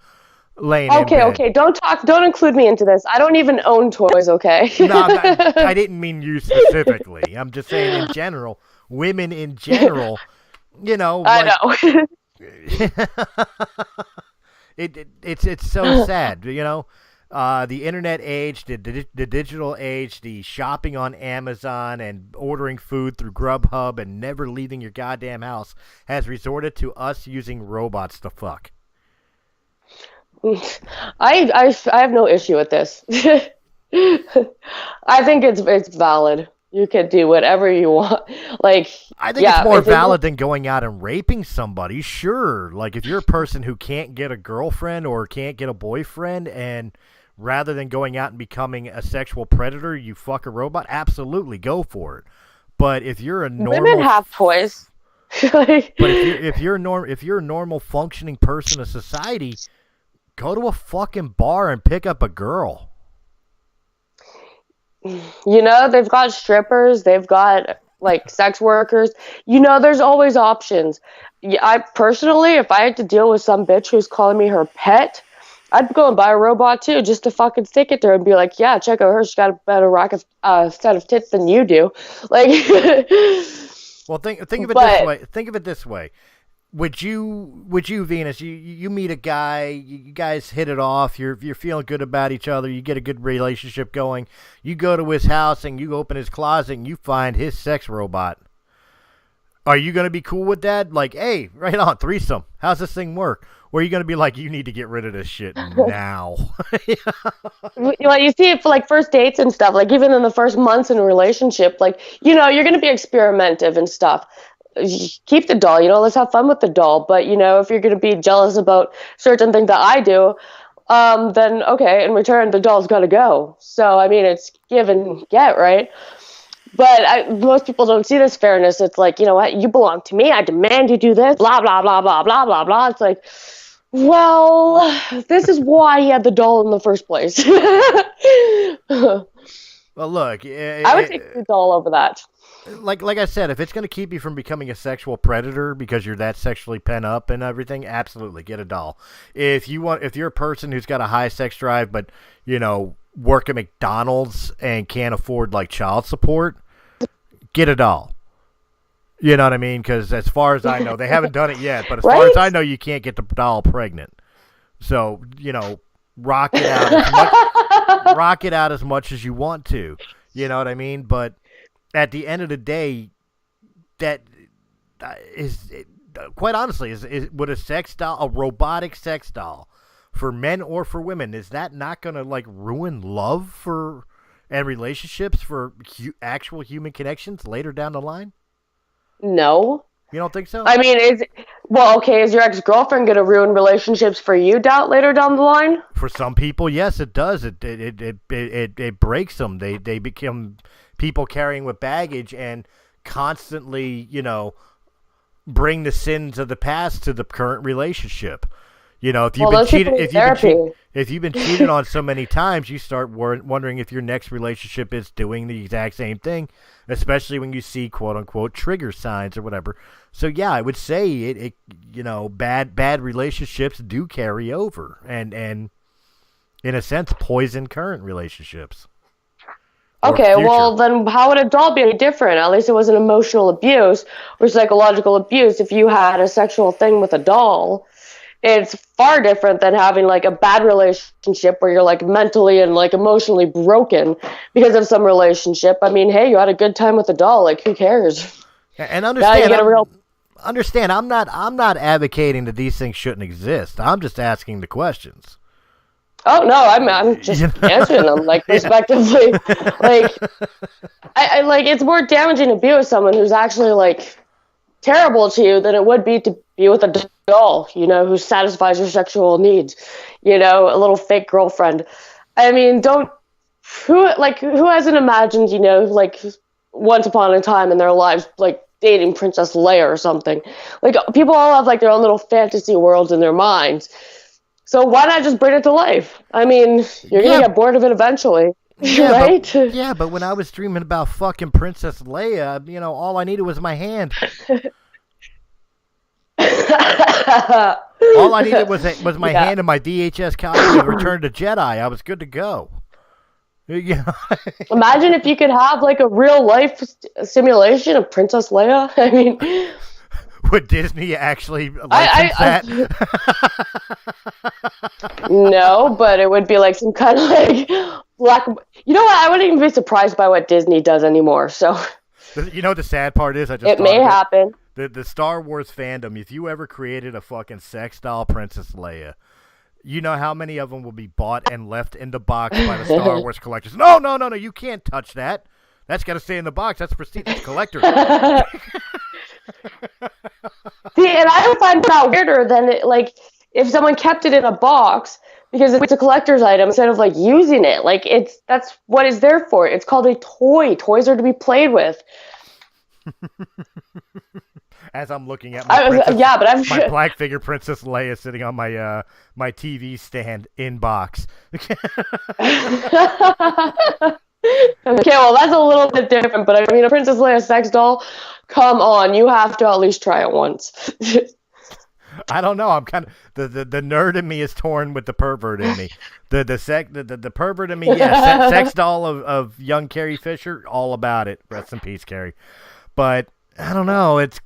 laying in bed. Okay, don't include me into this. I don't even own toys. Okay. No, I didn't mean you specifically. I'm just saying in general, women in general. I know. It's so sad, the internet age, the digital age, the shopping on Amazon and ordering food through Grubhub and never leaving your goddamn house has resorted to us using robots to fuck. I have no issue with this. I think it's valid. You can do whatever you want. Like, I think it's yeah, more if it, valid than going out and raping somebody. Sure, like if you're a person who can't get a girlfriend or can't get a boyfriend, and rather than going out and becoming a sexual predator, you fuck a robot. Absolutely, go for it. But if you're a women normal, have toys. Like, but if you're a normal functioning person of society, go to a fucking bar and pick up a girl. they've got strippers, they've got like sex workers. There's always options. Yeah, I personally, if I had to deal with some bitch who's calling me her pet, I'd go and buy a robot too, just to fucking stick it to her and be like, yeah, check out her. She's got a better set of tits than you do. Like, Well, think of it but this way. Think of it this way. Would you Venus? You meet a guy. You guys hit it off. You're feeling good about each other. You get a good relationship going. You go to his house and you open his closet and you find his sex robot. Are you going to be cool with that? Like, hey, right on, threesome. How's this thing work? Or are you going to be like, you need to get rid of this shit now? you see it for like first dates and stuff. Like even in the first months in a relationship, like you're gonna be experimentative and stuff. Keep the doll, let's have fun with the doll. But if you're gonna be jealous about certain things that I do, then okay, in return the doll's gotta go. So I mean, it's give and get, right? But most people don't see this fairness. It's like, you know what, you belong to me. I demand you do this. Blah blah blah blah blah blah blah. It's like, well, this is why he had the doll in the first place. Well, look, I would take the doll over that. like I said, if it's going to keep you from becoming a sexual predator because you're that sexually pent up and everything, absolutely get a doll. If you're a person who's got a high sex drive, but work at McDonald's and can't afford like child support, get a doll. You know what I mean? Because as far as I know, they haven't done it yet. But as far as I know, you can't get the doll pregnant. So rock it out rock it out as much as you want to. You know what I mean? But at the end of the day, that is quite honestly is would a robotic sex doll for men or for women, is that not going to like ruin love and relationships for actual human connections later down the line? No. You don't think so? I mean, is your ex-girlfriend going to ruin relationships for you later down the line? For some people, yes, it does. It breaks them. They become people carrying with baggage and constantly, bring the sins of the past to the current relationship. If you've been cheated on so many times, you start wondering if your next relationship is doing the exact same thing, especially when you see quote unquote trigger signs or whatever. So yeah, I would say bad relationships do carry over and in a sense poison current relationships. Okay, well then how would a doll be any different? At least it wasn't emotional abuse or psychological abuse. If you had a sexual thing with a doll, it's far different than having like a bad relationship where you're like mentally and like emotionally broken because of some relationship. I mean, hey, you had a good time with a doll. Like, who cares? And understand, I'm not advocating that these things shouldn't exist. I'm just asking the questions. Oh no, I'm just answering them like respectively. Like, I like it's more damaging to be with someone who's actually like terrible to you than it would be to be with a doll, who satisfies your sexual needs, a little fake girlfriend. I mean, who hasn't imagined, like once upon a time in their lives, like dating Princess Leia or something? Like people all have like their own little fantasy worlds in their minds. So why not just bring it to life? I mean, you're going to get bored of it eventually. Yeah, right? But when I was dreaming about fucking Princess Leia, all I needed was my hand. All I needed was my hand and my VHS copy of Return to Jedi. I was good to go. Imagine if you could have like a real life simulation of Princess Leia. I mean, would Disney actually license that? No, but it would be like some kind of like black. You know what? I wouldn't even be surprised by what Disney does anymore. So, the sad part is, it may happen. The Star Wars fandom. If you ever created a fucking sex doll Princess Leia, You know how many of them will be bought and left in the box by the Star Wars collectors? No, no, no, no! You can't touch that. That's got to stay in the box. That's prestige. That's collector. See, and I would find that weirder than if someone kept it in a box because it's a collector's item instead of like using it. Like that's what it's there for. It's called a toy. Toys are to be played with. As I'm looking at my my black figure Princess Leia sitting on my my TV stand in box. Okay, well that's a little bit different, but I mean a Princess Leia sex doll, come on, you have to at least try it once. I don't know. I'm kind of the nerd in me is torn with the pervert in me. The pervert in me, yeah, sex doll of young Carrie Fisher, all about it. Rest in peace, Carrie. But I don't know. It's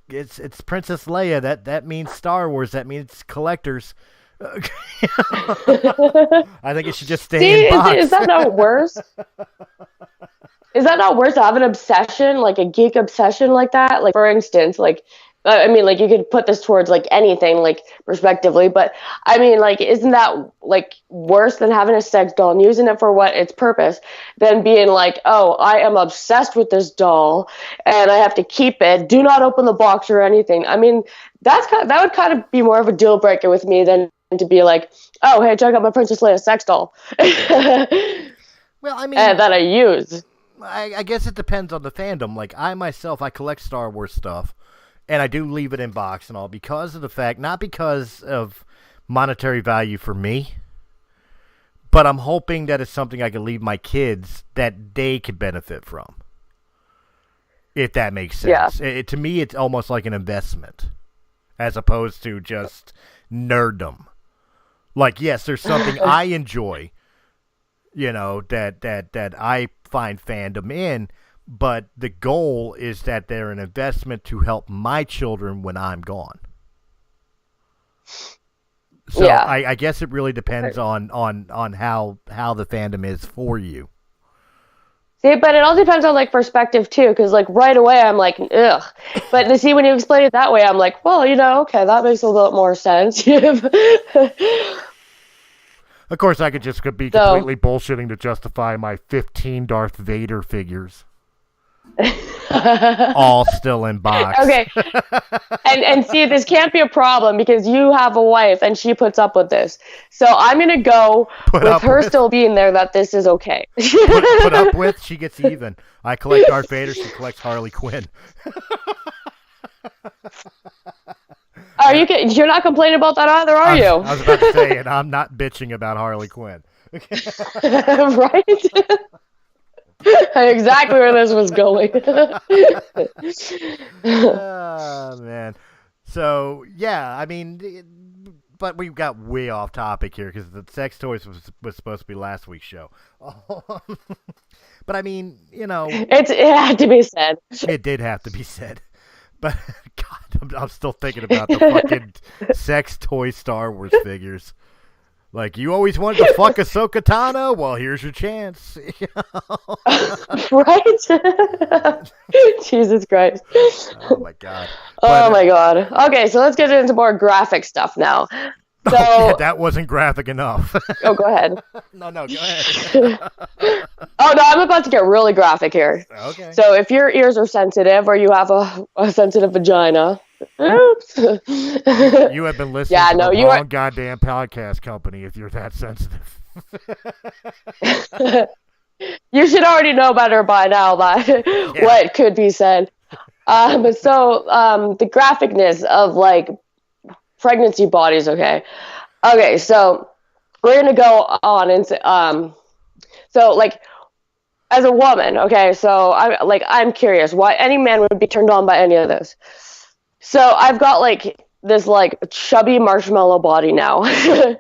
Princess Leia. That means Star Wars. That means collectors. I think it should just stay in box. Is that not worse? Is that not worse to have an obsession, like a geek obsession like that? Like, for instance, I mean, like, you could put this towards, like, anything, like, respectively, but, I mean, like, isn't that, like, worse than having a sex doll and using it for what its purpose than being like, oh, I am obsessed with this doll, and I have to keep it, do not open the box or anything. I mean, that would kind of be more of a deal breaker with me than to be like, oh, hey, check out my Princess Leia sex doll. Well, I mean... that I use. I guess it depends on the fandom. Like, I collect Star Wars stuff. And I do leave it in box and all because of the fact, not because of monetary value for me, but I'm hoping that it's something I can leave my kids that they could benefit from. If that makes sense. Yeah. To me, it's almost like an investment as opposed to just nerddom. Like, yes, there's something I enjoy, that I find fandom in. But the goal is that they're an investment to help my children when I'm gone. So yeah. I guess it really depends on how the fandom is for you. See, but it all depends on, like, perspective, too, because, like, right away I'm like, ugh. But to see when you explain it that way, I'm like, well, okay, that makes a little more sense. Of course, I could just be completely bullshitting to justify my 15 Darth Vader figures. All still in box. Okay. And see, this can't be a problem because you have a wife and she puts up with this. So I'm going to go with her still being there that this is okay. Put up with? She gets even. I collect Darth Vader, she collects Harley Quinn. You're not complaining about that either, are you? I was about to say, and I'm not bitching about Harley Quinn. Right? Exactly where this was going. Oh, man. So, yeah, I mean, but we got way off topic here because the sex toys was supposed to be last week's show. But, I mean, it had to be said. It did have to be said. But, God, I'm still thinking about the fucking sex toy Star Wars figures. Like, you always wanted to fuck Ahsoka Tano? Well, here's your chance. Right? Jesus Christ. Oh, my God. My God. Okay, so let's get into more graphic stuff now. So, yeah, that wasn't graphic enough. Oh, go ahead. No, go ahead. Oh, no, I'm about to get really graphic here. Okay. So if your ears are sensitive or you have a sensitive vagina... Oops. You have been listening to the wrong goddamn podcast company if you're that sensitive. You should already know better by now what could be said. The graphicness of, like, pregnancy bodies, okay? Okay, so we're going to go on and so, like, as a woman, okay, so I'm curious why any man would be turned on by any of this. So I've got, like, this, like, chubby marshmallow body now. I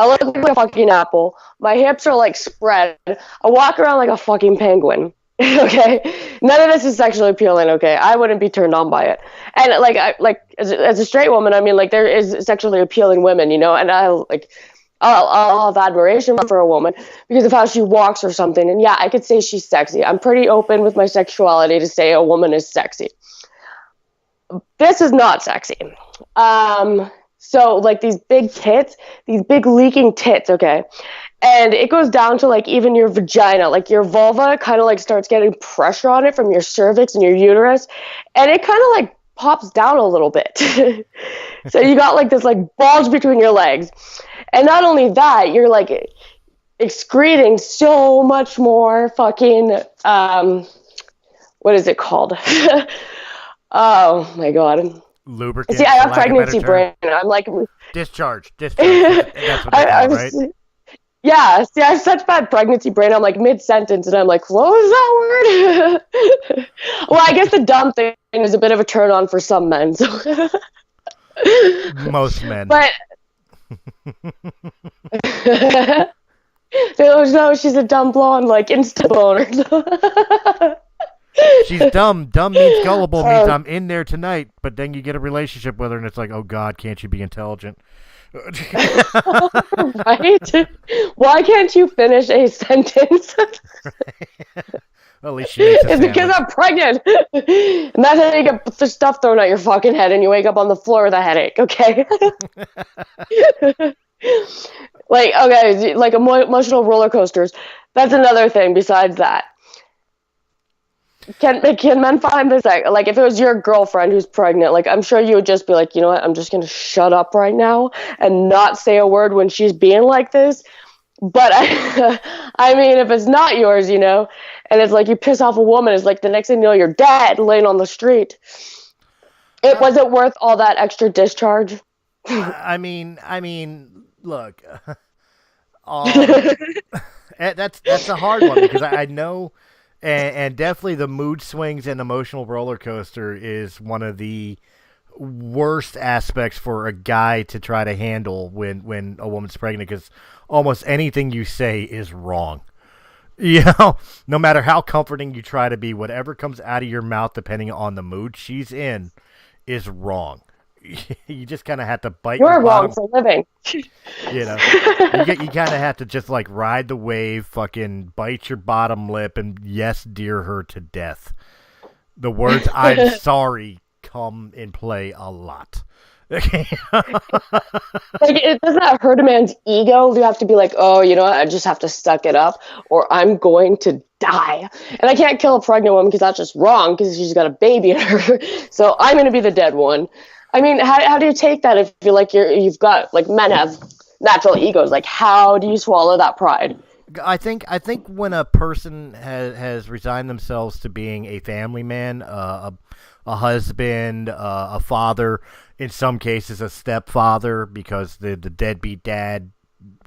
look like a fucking apple. My hips are, like, spread. I walk around like a fucking penguin. Okay? None of this is sexually appealing, okay? I wouldn't be turned on by it. And, as a straight woman, I mean, like, there is sexually appealing women, and I'll have admiration for a woman because of how she walks or something. And, yeah, I could say she's sexy. I'm pretty open with my sexuality to say a woman is sexy. This is not sexy. So like these big tits, these big leaking tits, okay? And it goes down to like even your vagina, like your vulva kind of like starts getting pressure on it from your cervix and your uterus, and it kind of like pops down a little bit. So you got like this like bulge between your legs. And not only that, you're like excreting so much more fucking what is it called? Oh my god. Lubricant. See, I have for lack of a better pregnancy term. brain. I'm like Discharge. That's what they call it, right? Yeah, see, I have such bad pregnancy brain. I'm like mid-sentence, and I'm like, what was that word? Well, I guess the dumb thing is a bit of a turn on for some men. So. Most men. But no, she's a dumb blonde, like insta boner. She's dumb. Dumb means gullible, means I'm in there tonight, but then you get a relationship with her, and it's like, oh, God, can't you be intelligent? Right? Why can't you finish a sentence? Well, at least she makes a It's because sandwich. I'm pregnant. And that's how you get the stuff thrown at your fucking head and you wake up on the floor with a headache, okay? Like, okay, like emotional roller coasters. That's another thing besides that. Can men find this, like, if it was your girlfriend who's pregnant, like, I'm sure you would just be like, you know what, I'm just going to shut up right now and not say a word when she's being like this. But, I mean, if it's not yours, you know, and it's like you piss off a woman, it's like the next thing you know, you're dead laying on the street. Was it worth all that extra discharge? I mean, look, that's a hard one because I know, and definitely the mood swings and emotional roller coaster is one of the worst aspects for a guy to try to handle when a woman's pregnant, because almost anything you say is wrong. You know, no matter how comforting you try to be, whatever comes out of your mouth, depending on the mood she's in, is wrong. You just kind of have to bite You're your wrong bottom. for living. You know, you kind of have to just like ride the wave, fucking bite your bottom lip, and yes, dear her to death. The words "I'm sorry" come in play a lot. Okay. Like, it doesn't that hurt a man's ego? You have to be like, oh, you know what? I just have to suck it up, or I'm going to die. And I can't kill a pregnant woman because that's just wrong because she's got a baby in her. So I'm going to be the dead one. I mean, how do you take that if you're like you've got like men have natural egos? Like, how do you swallow that pride? I think when a person has resigned themselves to being a family man, a husband, a father, in some cases a stepfather because the deadbeat dad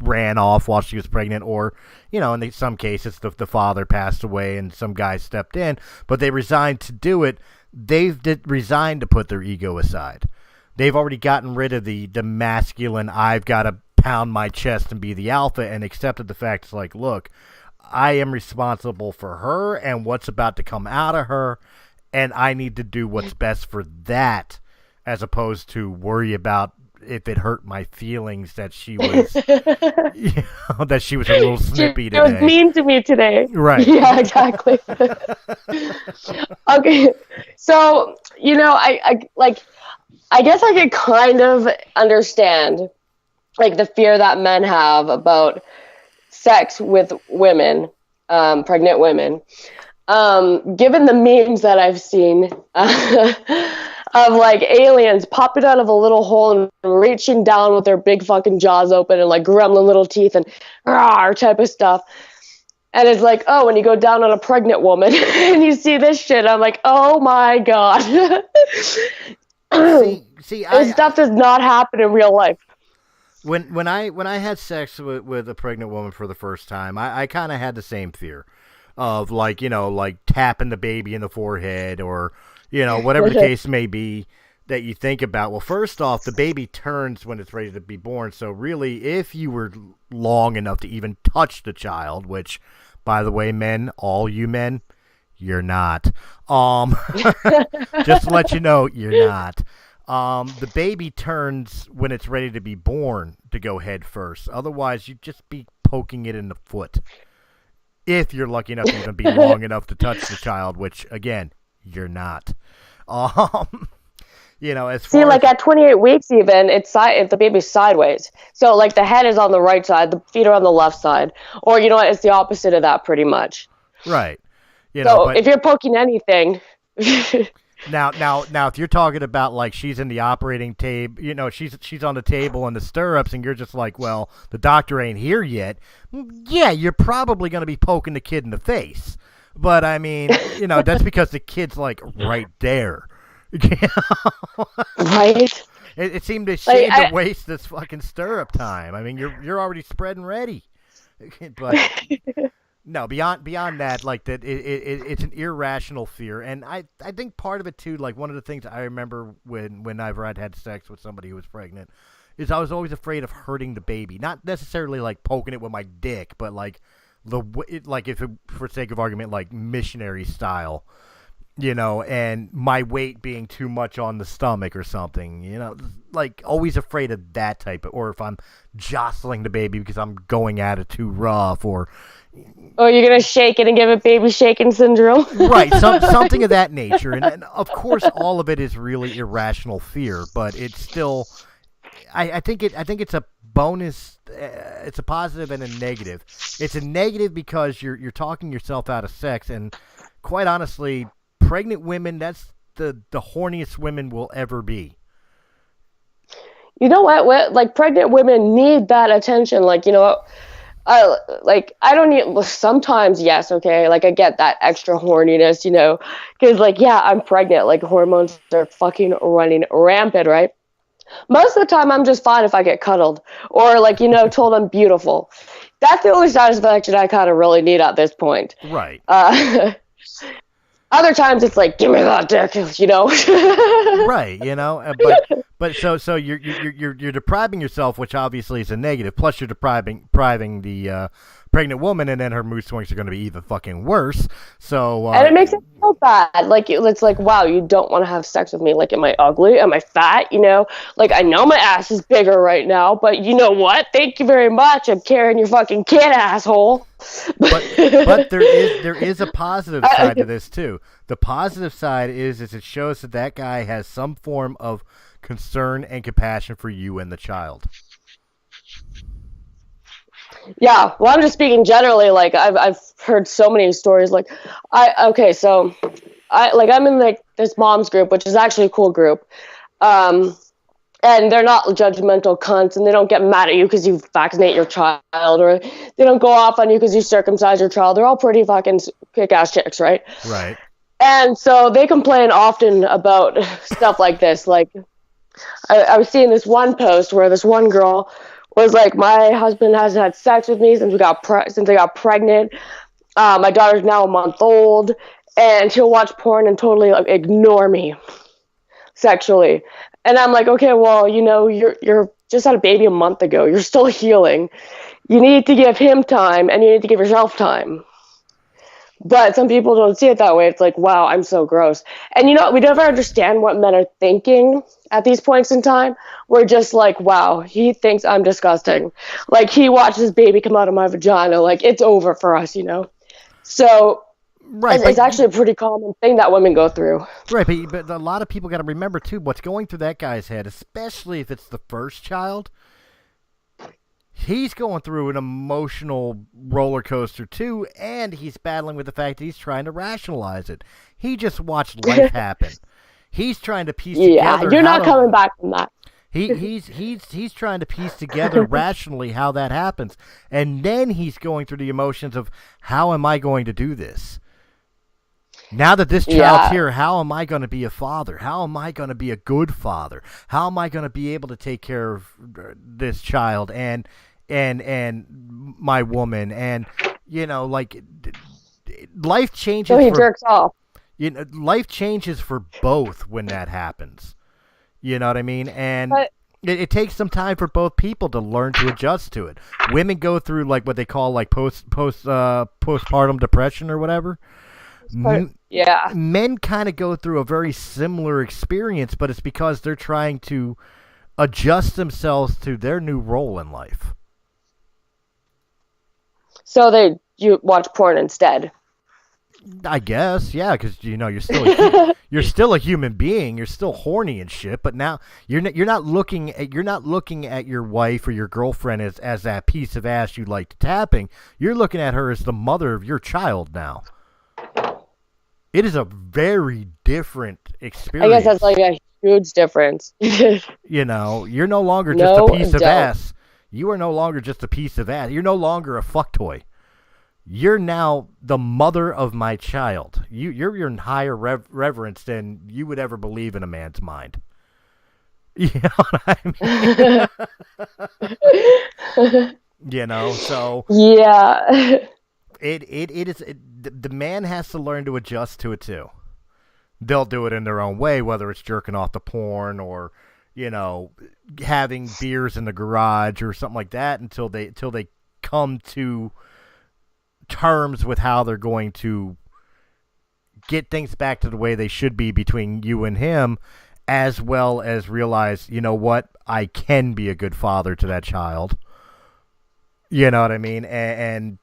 ran off while she was pregnant, or, you know, in some cases the father passed away and some guy stepped in, but they resigned to do it. They've resigned to put their ego aside. They've already gotten rid of the masculine, I've got to pound my chest and be the alpha, and accepted the fact, it's like, look, I am responsible for her and what's about to come out of her, and I need to do what's best for that, as opposed to worry about if it hurt my feelings that she was, you know, that she was a little snippy She today. was mean to me today. Right. Yeah, exactly. Okay, so, you know, I guess I could kind of understand, like, the fear that men have about sex with women, pregnant women. Given the memes that I've seen of, like, aliens popping out of a little hole and reaching down with their big fucking jaws open and, like, gremlin little teeth and rawr type of stuff. And it's like, oh, when you go down on a pregnant woman and you see this shit, I'm like, oh my God. See, This stuff does not happen in real life. When I had sex with a pregnant woman for the first time, I kind of had the same fear of, like, you know, like tapping the baby in the forehead, or, you know, whatever the case may be that you think about. Well, first off, the baby turns when it's ready to be born. So really, if you were long enough to even touch the child, which, by the way, men, all you men, you're not. Just to let you know, you're not. The baby turns when it's ready to be born to go head first. Otherwise, you'd just be poking it in the foot. If you're lucky enough to even be long enough to touch the child, which, again, you're not. As See, far as like at 28 weeks, even the baby's sideways. So like the head is on the right side, the feet are on the left side, or it's the opposite of that pretty much. right, So but if you're poking anything, now, if you're talking about like she's in the operating table, she's on the table in the stirrups, and you're just like, well, the doctor ain't here yet. Yeah, you're probably going to be poking the kid in the face, but I mean, that's because the kid's like right there. right? It seemed a Like, shame to waste this fucking stirrup time. I mean, you're already spread and ready, but. No, beyond that, like that, it's an irrational fear, and I think part of it too. Like one of the things I remember whenever I'd had sex with somebody who was pregnant, is I was always afraid of hurting the baby. Not necessarily like poking it with my dick, but like for sake of argument, like missionary style, and my weight being too much on the stomach or something, like always afraid of that type of, or if I'm jostling the baby because I'm going at it too rough, or. Oh, you're gonna shake it and give it baby shaking syndrome, right? Something of that nature, and of course, all of it is really irrational fear, but it's still. I think it's a bonus. It's a positive and a negative. It's a negative because you're talking yourself out of sex, and quite honestly, pregnant women, that's the horniest women will ever be. You know what? Like pregnant women need that attention. Like I don't need, sometimes, yes, okay, like I get that extra horniness, because like, yeah, I'm pregnant, like hormones are fucking running rampant, right? Most of the time I'm just fine if I get cuddled or like, told I'm beautiful. That's the only satisfaction I kind of really need at this point. Right. Other times it's like, give me that dick, Right, but so you're depriving yourself, which obviously is a negative. Plus, you're depriving the pregnant woman, and then her mood swings are going to be even fucking worse. So and it makes it feel bad. Like it's like, wow, you don't want to have sex with me. Like, am I ugly? Am I fat? Like I know my ass is bigger right now, but you know what? Thank you very much. I'm carrying your fucking kid, asshole. But there is a positive side to this too. The positive side is it shows that guy has some form of concern and compassion for you and the child. Yeah, well, I'm just speaking generally. Like I've heard so many stories. Like I'm in like this moms group, which is actually a cool group. And they're not judgmental cunts, and they don't get mad at you because you vaccinate your child, or they don't go off on you because you circumcise your child. They're all pretty fucking kick-ass chicks, right? Right. And so they complain often about stuff like this. Like, I was seeing this one post where this one girl was like, my husband hasn't had sex with me since I got pregnant. My daughter's now a month old, and he'll watch porn and totally ignore me sexually. And I'm like, okay, well, you're just had a baby a month ago. You're still healing. You need to give him time, and you need to give yourself time. But some people don't see it that way. It's like, wow, I'm so gross. And we never understand what men are thinking at these points in time. We're just like, wow, he thinks I'm disgusting. Like, he watched his baby come out of my vagina. Like, it's over for us, So right, it's actually a pretty common thing that women go through. Right, but a lot of people got to remember, too, what's going through that guy's head, especially if it's the first child. He's going through an emotional roller coaster, too, and he's battling with the fact that he's trying to rationalize it. He just watched life happen. He's trying to piece together. Yeah, you're not coming back from that. He's trying to piece together rationally how that happens. And then he's going through the emotions of, how am I going to do this? Now that this child's here, how am I going to be a father? How am I going to be a good father? How am I going to be able to take care of this child and my woman? And like, life changes. So he jerks off. Life changes for both when that happens. You know what I mean? And it takes some time for both people to learn to adjust to it. Women go through like what they call like postpartum depression or whatever. Yeah. Men kind of go through a very similar experience, but it's because they're trying to adjust themselves to their new role in life. So you watch porn instead. I guess, yeah, because you're still you're still a human being. You're still horny and shit. But now you're not looking at your wife or your girlfriend as that piece of ass you like to tapping. You're looking at her as the mother of your child now. It is a very different experience. I guess that's like a huge difference. You're no longer just No a piece of doubt. ass. You are no longer just a piece of ass. You're no longer a fuck toy. You're now the mother of my child. You're in higher reverence than you would ever believe in a man's mind. You know what I mean? So Yeah. the man has to learn to adjust to it too. They'll do it in their own way, whether it's jerking off to porn or having beers in the garage or something like that until they come to terms with how they're going to get things back to the way they should be between you and him, as well as realize, what, I can be a good father to that child. You know what I mean? And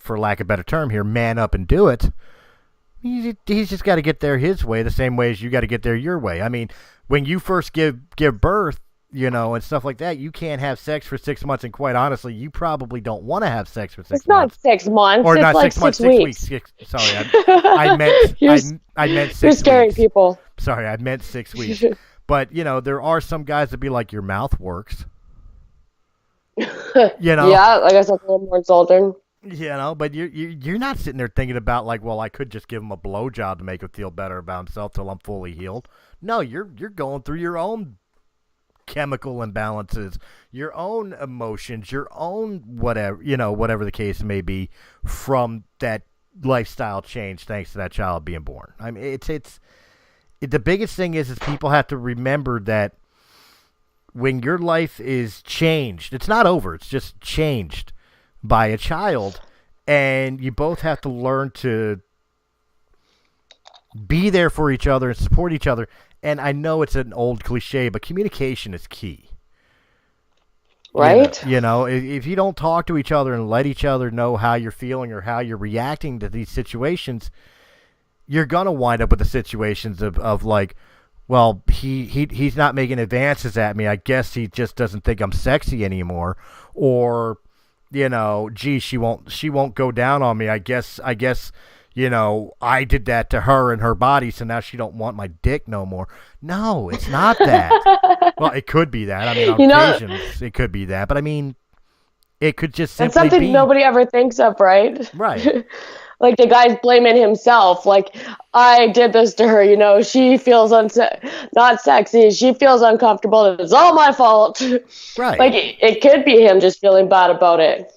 for lack of a better term here, man up and do it. He's just got to get there his way, the same way as you got to get there your way. I mean, when you first give birth, and stuff like that, you can't have sex for 6 months, and quite honestly, you probably don't want to have sex for 6 It's not months. 6 months. Or it's not like 6 months, 6 6 weeks. Sorry, I meant 6 You're scaring weeks. people. Sorry, I meant 6 weeks. But, there are some guys that be like, your mouth works. Yeah, I guess that's a little more insulting. But you're not sitting there thinking about like, well, I could just give him a blowjob to make him feel better about himself till I'm fully healed. No, you're going through your own chemical imbalances, your own emotions, your own whatever the case may be from that lifestyle change thanks to that child being born. I mean, the biggest thing is people have to remember that when your life is changed, it's not over, it's just changed by a child, and you both have to learn to be there for each other and support each other. And I know it's an old cliche, but communication is key. Right? If you don't talk to each other and let each other know how you're feeling or how you're reacting to these situations, you're going to wind up with the situations of like, well, he's not making advances at me. I guess he just doesn't think I'm sexy anymore. Or, gee, she won't go down on me. I guess I did that to her and her body, so now she don't want my dick no more. No, it's not that. Well, it could be that. I mean, on occasions, it could be that. But, I mean, it could just simply That's something nobody ever thinks of, right? Right. Like, the guy's blaming himself. Like, I did this to her, she feels not sexy. She feels uncomfortable. It's all my fault. Right. Like, it could be him just feeling bad about it.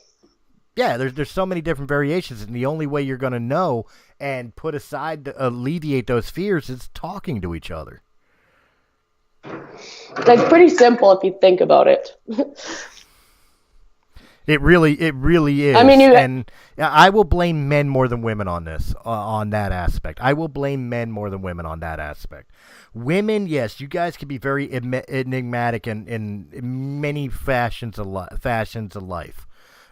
Yeah, there's so many different variations, and the only way you're going to know and put aside to alleviate those fears is talking to each other. That's pretty simple if you think about it. It really is. I mean, and I will blame men more than women on this, on that aspect. I will blame men more than women on that aspect. Women, yes, you guys can be very enigmatic in many fashions of life.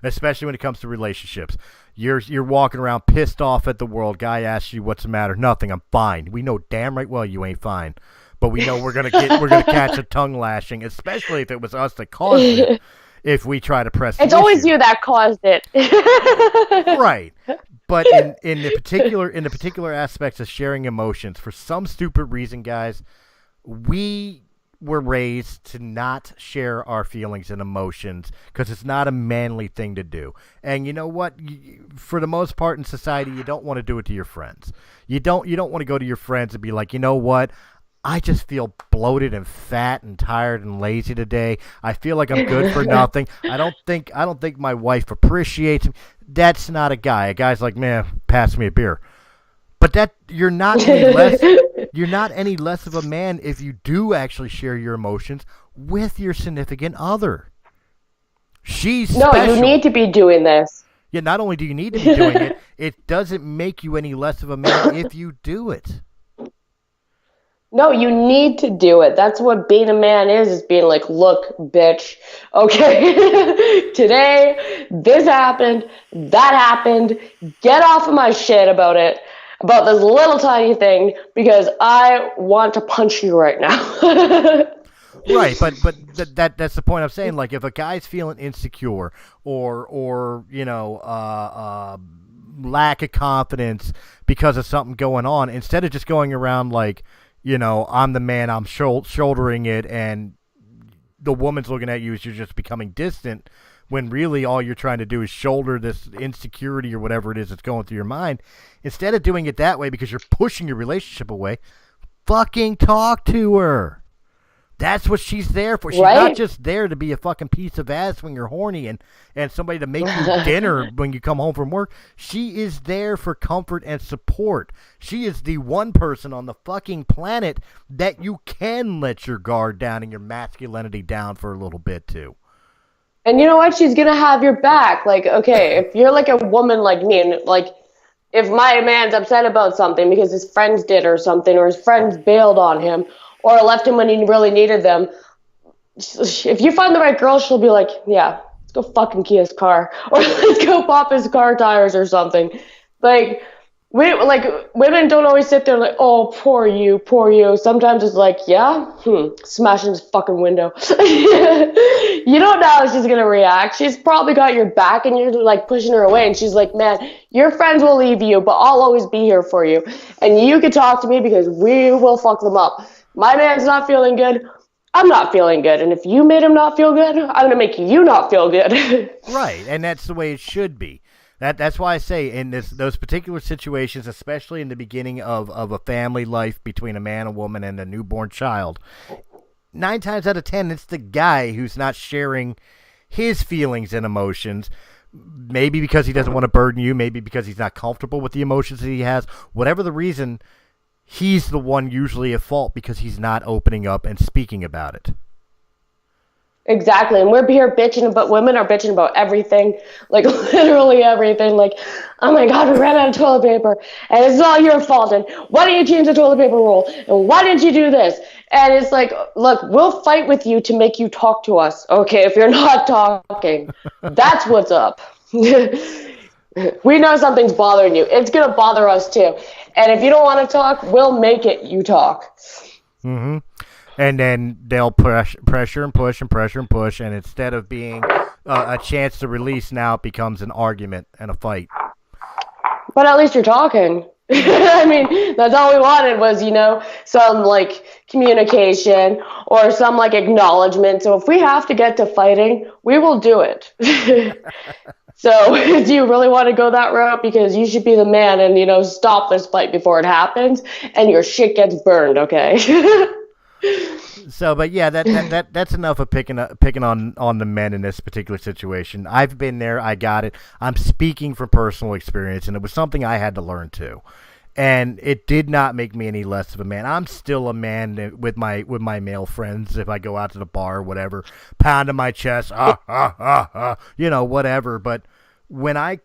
Especially when it comes to relationships. You're walking around pissed off at the world. Guy asks you what's the matter. Nothing. I'm fine. We know damn right well you ain't fine. But we know we're gonna catch a tongue lashing, especially if it was us that caused it. If we try to press the it's always issue. you that caused it. Right. But in the particular aspects of sharing emotions, for some stupid reason, guys, we were raised to not share our feelings and emotions because it's not a manly thing to do. And you know what? For the most part in society, you don't want to do it to your friends. You don't want to go to your friends and be like, you know what? I just feel bloated and fat and tired and lazy today. I feel like I'm good for nothing. I don't think my wife appreciates me. That's not a guy. A guy's like, man, pass me a beer. But that you're not any less of a man if you do actually share your emotions with your significant other. She's special. You need to be doing this. Yeah, not only do you need to be doing it, it doesn't make you any less of a man if you do it. No, you need to do it. That's what being a man is being like, look, bitch, okay, today, this happened, that happened, get off of my shit about it, about this little tiny thing, because I want to punch you right now. Right, but that's the point I'm saying. Like, if a guy's feeling insecure or lack of confidence because of something going on, instead of just going around like, I'm the man, I'm shouldering it, and the woman's looking at you as you're just becoming distant, when really all you're trying to do is shoulder this insecurity or whatever it is that's going through your mind. Instead of doing it that way because you're pushing your relationship away, fucking talk to her. That's what she's there for. She's not just there to be a fucking piece of ass when you're horny and somebody to make you dinner when you come home from work. She is there for comfort and support. She is the one person on the fucking planet that you can let your guard down and your masculinity down for a little bit too. And you know what? She's going to have your back. Like, okay, if you're like a woman like me, and like, if my man's upset about something because his friends did or something, or his friends bailed on him, or left him when he really needed them, if you find the right girl, she'll be like, yeah, let's go fucking key his car. Or let's go pop his car tires or something. Women don't always sit there like, oh, poor you, poor you. Sometimes it's like, yeah, smashing his fucking window. You don't know how she's going to react. She's probably got your back and you're like pushing her away. And she's like, man, your friends will leave you, but I'll always be here for you. And you can talk to me because we will fuck them up. My man's not feeling good. I'm not feeling good. And if you made him not feel good, I'm going to make you not feel good. Right. And that's the way it should be. That's why I say in those particular situations, especially in the beginning of a family life between a man, a woman, and a newborn child, 9 times out of 10, it's the guy who's not sharing his feelings and emotions, maybe because he doesn't want to burden you, maybe because he's not comfortable with the emotions that he has. Whatever the reason, he's the one usually at fault because he's not opening up and speaking about it. Exactly, and we're here bitching about, women are bitching about everything, like literally everything, like, oh my god, we ran out of toilet paper, and it's all your fault, and why didn't you change the toilet paper roll, and why didn't you do this? And it's like, look, we'll fight with you to make you talk to us, okay, if you're not talking, that's what's up. We know something's bothering you, it's gonna bother us too, and if you don't want to talk, we'll make it you talk. Mm-hmm. And then they'll pressure and push and pressure and push, and instead of being a chance to release, now it becomes an argument and a fight. But at least you're talking. I mean, that's all we wanted was, some like communication or some like acknowledgement. So if we have to get to fighting, we will do it. So do you really want to go that route? Because you should be the man and, stop this fight before it happens and your shit gets burned, okay? So, but yeah, that's enough of picking on the men in this particular situation. I've been there. I got it. I'm speaking from personal experience, and it was something I had to learn too. And it did not make me any less of a man. I'm still a man with my male friends. If I go out to the bar or whatever, pounding my chest, whatever. But when I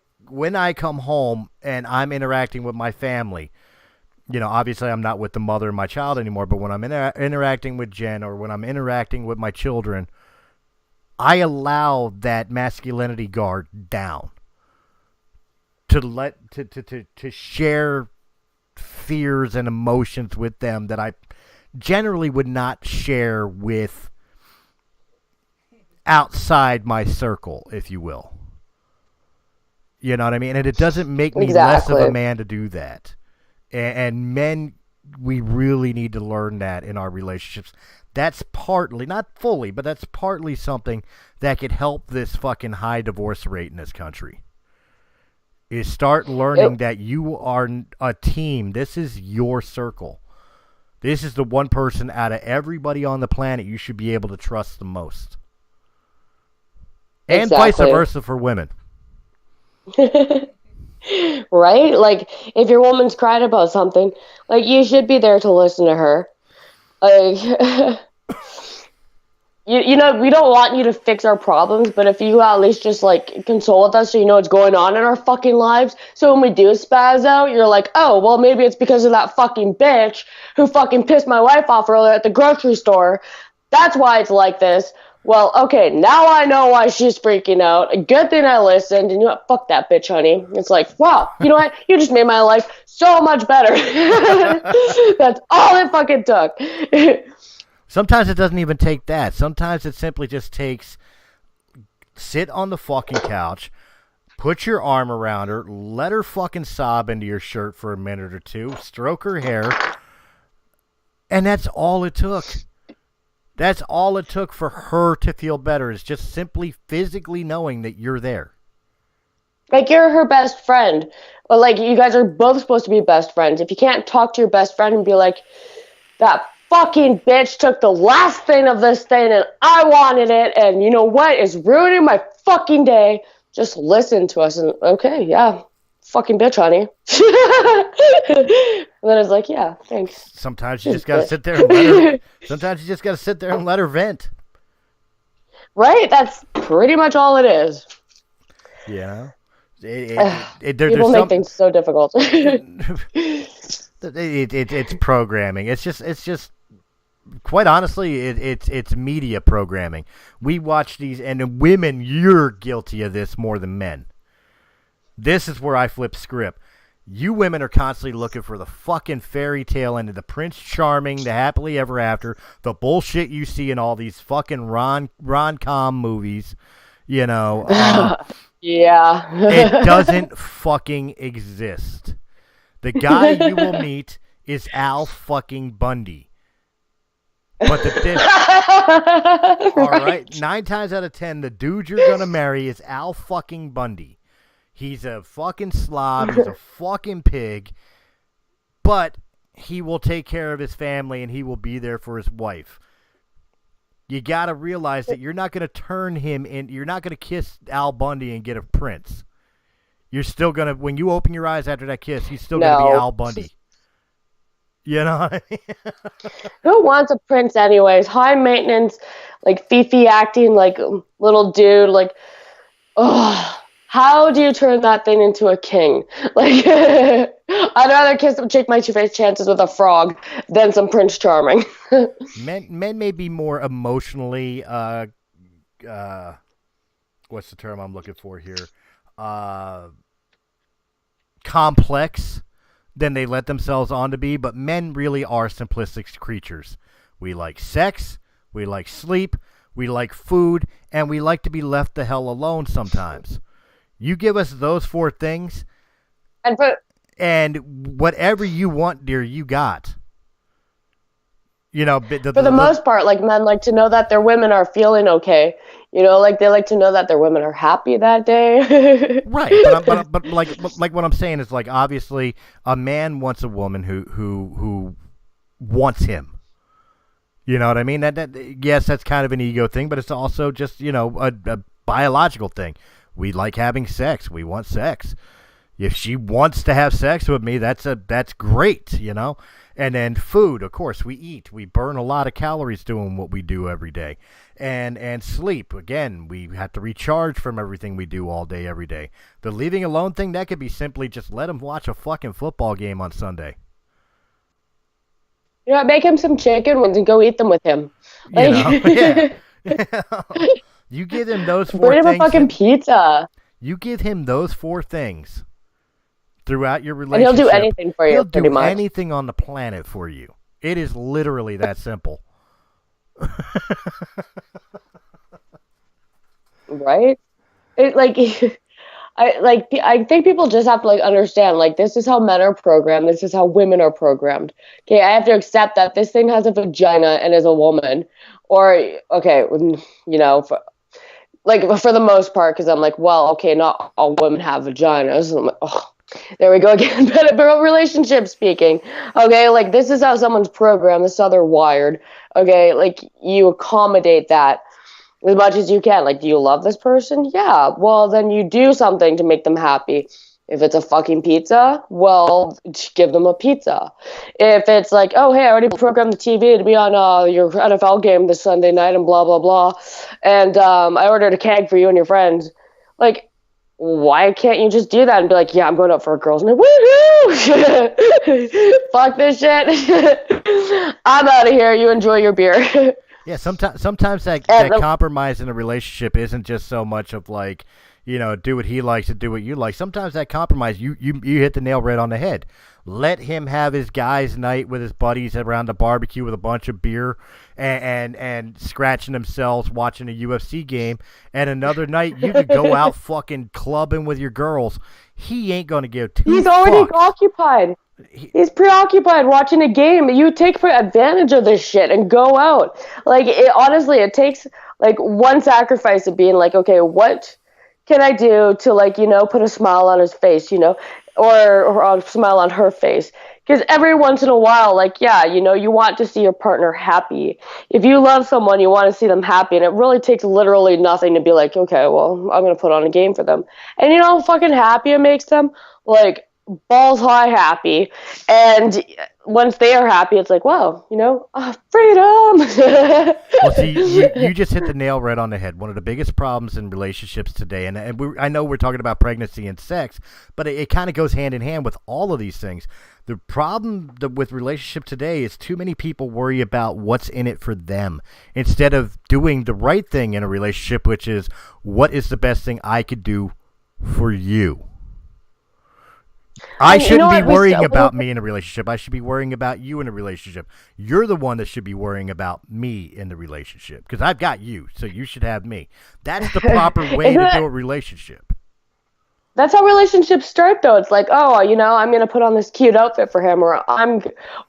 come home and I'm interacting with my family, obviously I'm not with the mother of my child anymore, but when I'm interacting with Jen or when I'm interacting with my children, I allow that masculinity guard down to share fears and emotions with them that I generally would not share with outside my circle, if you will. You know what I mean? And it doesn't make me less of a man to do that. And men, we really need to learn that in our relationships. That's partly, not fully, but that's partly something that could help this fucking high divorce rate in this country. Is start learning that you are a team. This is your circle. This is the one person out of everybody on the planet you should be able to trust the most. And vice versa for women. Right? Like, if your woman's cried about something, like, you should be there to listen to her. Like, you know, we don't want you to fix our problems, but if you at least just like console with us so you know what's going on in our fucking lives, so when we do spaz out, you're like, oh, well, maybe it's because of that fucking bitch who fucking pissed my wife off earlier at the grocery store. That's why it's like this. Well, okay, now I know why she's freaking out. A good thing I listened, and you know what? Fuck that bitch, honey. It's like, wow, you know what? You just made my life so much better. That's all it fucking took. Sometimes it doesn't even take that. Sometimes it simply just takes sit on the fucking couch, put your arm around her, let her fucking sob into your shirt for a minute or two, stroke her hair, and that's all it took. That's all it took for her to feel better, is just simply physically knowing that you're there. Like, you're her best friend. But, like, you guys are both supposed to be best friends. If you can't talk to your best friend and be like, that fucking bitch took the last thing of this thing and I wanted it, and you know what is ruining my fucking day, just listen to us and, okay, yeah, fucking bitch, honey. And then it's like, yeah, thanks. Sometimes you just gotta sit there and let her. Sometimes you just gotta sit there and let her vent. Right? That's pretty much all it is. Yeah. People make things so difficult. It's programming. It's just. Quite honestly, it's media programming. We watch these, and women, you're guilty of this more than men. This is where I flip script. You women are constantly looking for the fucking fairy tale ending, the Prince Charming, the happily ever after, the bullshit you see in all these fucking rom-com movies. You know, yeah, it doesn't fucking exist. The guy you will meet is Al fucking Bundy. But all right, 9 times out of 10, the dude you're gonna marry is Al fucking Bundy. He's a fucking slob. He's a fucking pig. But he will take care of his family and he will be there for his wife. You got to realize that you're not going to turn him in. You're not going to kiss Al Bundy and get a prince. You're still going to, when you open your eyes after that kiss, he's still going to be Al Bundy. You know what I mean? Who wants a prince anyways? High maintenance, like Fifi acting like little dude. Like, oh. How do you turn that thing into a king? Like, I'd rather take my two-faced chances with a frog than some Prince Charming. Men may be more emotionally, what's the term I'm looking for here? Complex than they let themselves on to be, but men really are simplistic creatures. We like sex, we like sleep, we like food, and we like to be left the hell alone sometimes. You give us those 4 things, and whatever you want, dear, you got. You know, for the most part, like, men like to know that their women are feeling okay. You know, like, they like to know that their women are happy that day. Right, but like what I'm saying is, like, obviously a man wants a woman who wants him. You know what I mean? That yes, that's kind of an ego thing, but it's also just, you know, a biological thing. We like having sex. We want sex. If she wants to have sex with me, that's great, you know. And then food, of course, we eat. We burn a lot of calories doing what we do every day. And sleep, again, we have to recharge from everything we do all day, every day. The leaving alone thing, that could be simply just let him watch a fucking football game on Sunday. You know, make him some chicken wings and go eat them with him. Like, you know, yeah. You give him those 4 bring things. Bring him a fucking pizza. You give him those 4 things throughout your relationship. And he'll do anything for you, He'll pretty do much. anything on the planet for you. It is literally that simple. Right? I think people just have to, like, understand, like, this is how men are programmed. This is how women are programmed. Okay, I have to accept that this thing has a vagina and is a woman. Or, okay, you know, for the most part, because I'm like, well, okay, not all women have vaginas. And I'm like, oh, there we go again. But relationship speaking, okay, like, this is how someone's programmed. This is how they're wired. Okay, like, you accommodate that as much as you can. Like, do you love this person? Yeah. Well, then you do something to make them happy. If it's a fucking pizza, well, give them a pizza. If it's like, oh, hey, I already programmed the TV to be on your NFL game this Sunday night and blah, blah, blah, and I ordered a keg for you and your friends, like, why can't you just do that and be like, yeah, I'm going out for a girls' night, woohoo! Fuck this shit. I'm out of here. You enjoy your beer. Yeah, sometimes that compromise in a relationship isn't just so much of like, do what he likes and do what you like. Sometimes that compromise, you hit the nail right on the head. Let him have his guys' night with his buddies around the barbecue with a bunch of beer and scratching themselves watching a UFC game. And another night you could go out fucking clubbing with your girls. He ain't going to give two He's already fucks. occupied. He's preoccupied watching a game. You take advantage of this shit and go out. Like, honestly, it takes, like, one sacrifice of being like, okay, what can I do to, like, put a smile on his face, or a smile on her face? Because every once in a while, like, yeah, you want to see your partner happy. If you love someone, you want to see them happy, and it really takes literally nothing to be like, okay, well, I'm going to put on a game for them. And you know how fucking happy it makes them? Like, balls high happy. And once they are happy, it's like, wow, freedom. Well, see, you just hit the nail right on the head. One of the biggest problems in relationships today, and I know we're talking about pregnancy and sex, but it kind of goes hand in hand with all of these things. The problem with relationship today is too many people worry about what's in it for them instead of doing the right thing in a relationship, which is what is the best thing I could do for you. I shouldn't be worrying about me in a relationship. I should be worrying about you in a relationship. You're the one that should be worrying about me in the relationship because I've got you, so you should have me. That's the proper way to do a relationship. That's how relationships start, though. It's like, oh, I'm going to put on this cute outfit for him, or I'm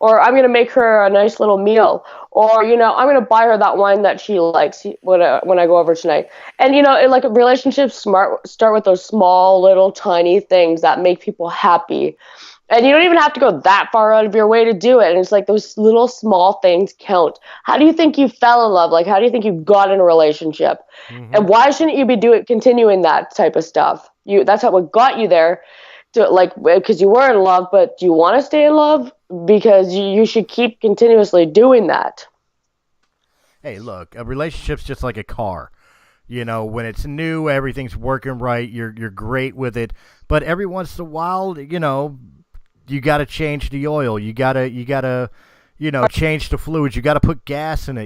going to make her a nice little meal, or, I'm going to buy her that wine that she likes when I go over tonight. And, like, relationships start with those small, little, tiny things that make people happy. And you don't even have to go that far out of your way to do it. And it's like those little small things count. How do you think you fell in love? Like, how do you think you got in a relationship? Mm-hmm. And why shouldn't you be continuing that type of stuff? That's what got you there, because you were in love. But do you want to stay in love? Because you should keep continuously doing that. Hey, look, a relationship's just like a car. When it's new, everything's working right. You're great with it. But every once in a while, you got to change the oil. You gotta change the fluids. You got to put gas in it.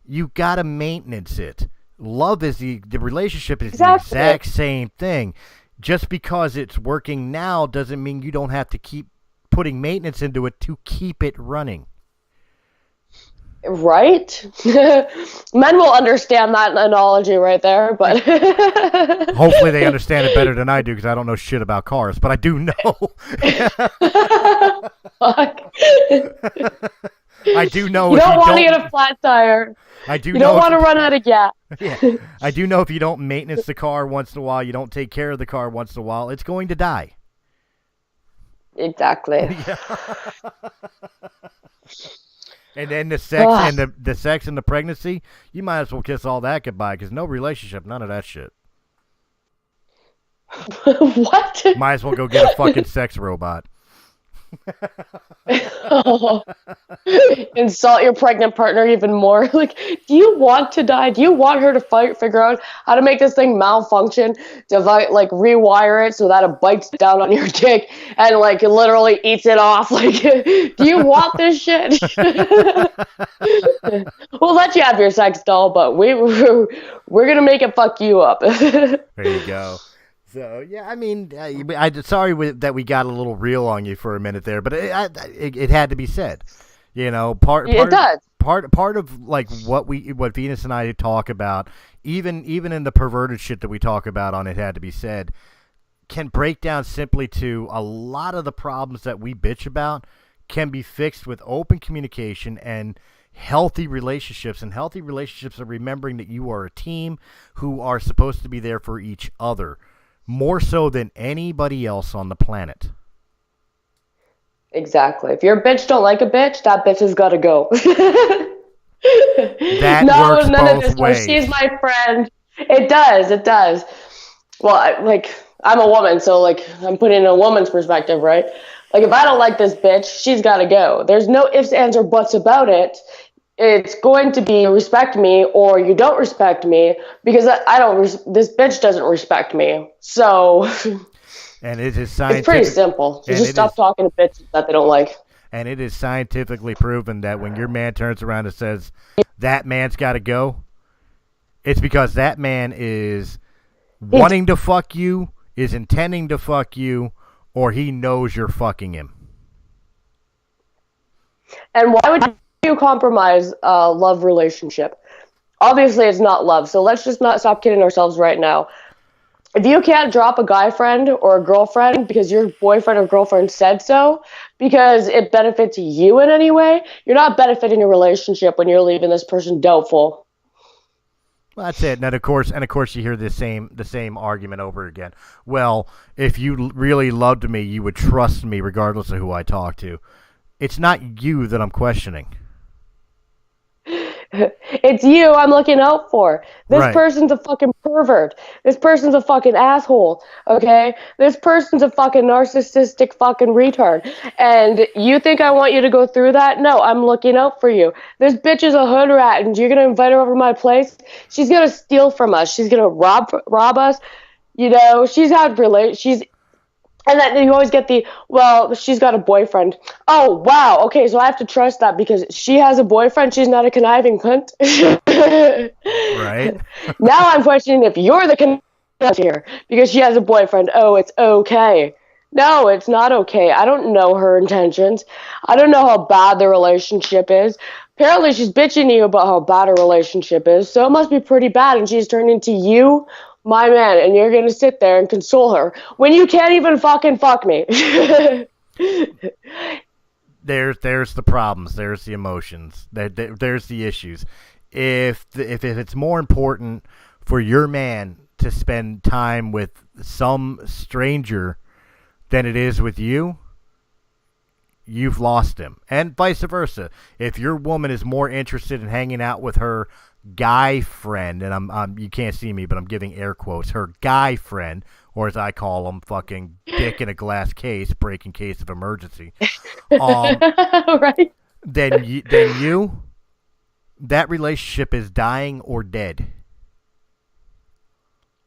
You got to maintenance it. Love is the relationship is the exact same thing. Just because it's working now doesn't mean you don't have to keep putting maintenance into it to keep it running. Right? Men will understand that analogy right there, but hopefully they understand it better than I do because I don't know shit about cars, but I do know. Fuck. I do know. You don't want to get a flat tire. I do. You don't want to run out of gas. Yeah, I do know if you don't maintenance the car once in a while, you don't take care of the car once in a while, it's going to die. Exactly. Yeah. And then the sex and the sex and the pregnancy, you might as well kiss all that goodbye because no relationship, none of that shit. What? Might as well go get a fucking sex robot. Oh. Insult your pregnant partner even more. Like, do you want to die? Do you want her to figure out how to make this thing malfunction, to rewire it so that it bites down on your dick and like it literally eats it off? Like, do you want this shit? We'll let you have your sex doll, but we're gonna make it fuck you up. There you go. So, yeah, I mean, I'm sorry that we got a little real on you for a minute there, but it had to be said. It does. Part of like what Venus and I talk about, even in the perverted shit that we talk about on It Had to Be Said, can break down simply to a lot of the problems that we bitch about can be fixed with open communication and healthy relationships. And healthy relationships are remembering that you are a team who are supposed to be there for each other. More so than anybody else on the planet. Exactly. If your bitch don't like a bitch, that bitch has got to go. That works both ways. She's my friend. It does. Well, I'm a woman, so like I'm putting in a woman's perspective, right? Like if I don't like this bitch, she's got to go. There's no ifs, ands, or buts about it. It's going to be respect me or you don't respect me because I don't. This bitch doesn't respect me, so And it is it's pretty simple. You just stop talking to bitches that they don't like. And it is scientifically proven that when your man turns around and says that man's got to go, it's because that man is wanting to fuck you, is intending to fuck you, or he knows you're fucking him. And why would you compromise a love relationship? Obviously, it's not love, so let's just not stop kidding ourselves right now. If you can't drop a guy friend or a girlfriend because your boyfriend or girlfriend said so, because it benefits you in any way, you're not benefiting your relationship when you're leaving this person doubtful. Well, that's it. And of course, you hear the same argument over again. Well, if you really loved me, you would trust me regardless of who I talk to. It's not you that I'm questioning. It's you I'm looking out for. This Right. person's a fucking pervert. This person's a fucking asshole. Okay? This person's a fucking narcissistic fucking retard. And you think I want you to go through that? No, I'm looking out for you. This bitch is a hood rat and you're gonna invite her over to my place? She's gonna steal from us. She's gonna rob us. You know, and then you always get well, she's got a boyfriend. Oh, wow. Okay, so I have to trust that because she has a boyfriend. She's not a conniving cunt. Right. Now I'm questioning if you're the cunt here because she has a boyfriend. Oh, it's okay. No, it's not okay. I don't know her intentions. I don't know how bad the relationship is. Apparently, she's bitching to you about how bad her relationship is, so it must be pretty bad, and she's turned into you, my man, and you're going to sit there and console her when you can't even fucking fuck me. There's the problems. There's the emotions. There's the issues. If it's more important for your man to spend time with some stranger than it is with you, you've lost him. And vice versa. If your woman is more interested in hanging out with her guy friend, and I'm you can't see me, but I'm giving air quotes, her guy friend, or as I call them, fucking dick in a glass case, break in case of emergency. Right. Then you, that relationship is dying or dead.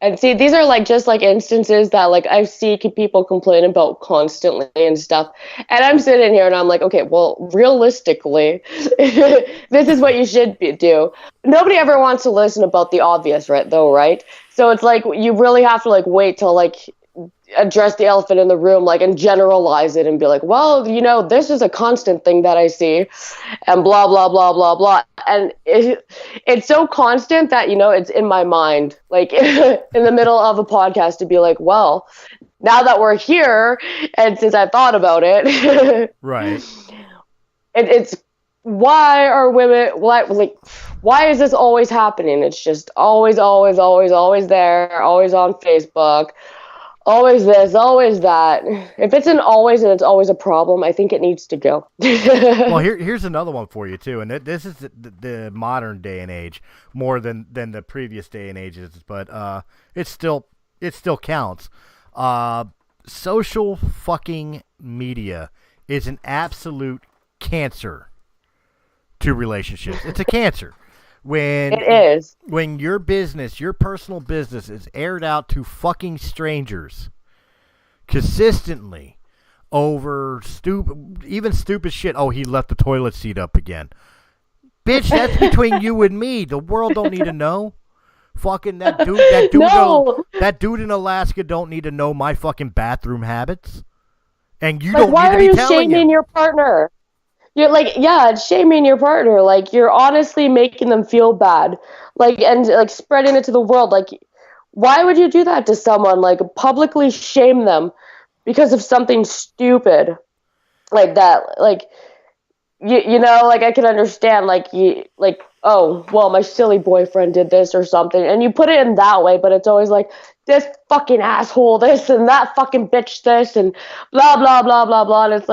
And see, these are just instances that I see people complain about constantly and stuff. And I'm sitting here and I'm like, okay, well, realistically, this is what you should do. Nobody ever wants to listen about the obvious, right? So it's you really have to wait till address the elephant in the room, and generalize it and be like, well, this is a constant thing that I see, and blah, blah, blah, blah, blah. And it's so constant that, it's in my mind, in the middle of a podcast to be like, well, now that we're here, and since I thought about it, right. It's why are women, why is this always happening? It's just always, always, always, always there, always on Facebook. Always this, always that. If it's an always and it's always a problem, I think it needs to go. Well, here's another one for you too, and this is the modern day and age more than the previous day and ages, but it still counts. Social fucking media is an absolute cancer to relationships. It's a cancer. It is. When your personal business is aired out to fucking strangers consistently over stupid shit. Oh, he left the toilet seat up again. Bitch, that's between you and me. The world don't need to know. Fucking that dude no. That dude in Alaska don't need to know my fucking bathroom habits. And you don't need to be telling him. Why are you shaming your partner? You're it's shaming your partner. You're honestly making them feel bad. And spreading it to the world. Why would you do that to someone? Publicly shame them because of something stupid like that. I can understand, oh, well, my silly boyfriend did this or something. And you put it in that way, but it's always this fucking asshole this and that fucking bitch this and blah, blah, blah, blah, blah. And it's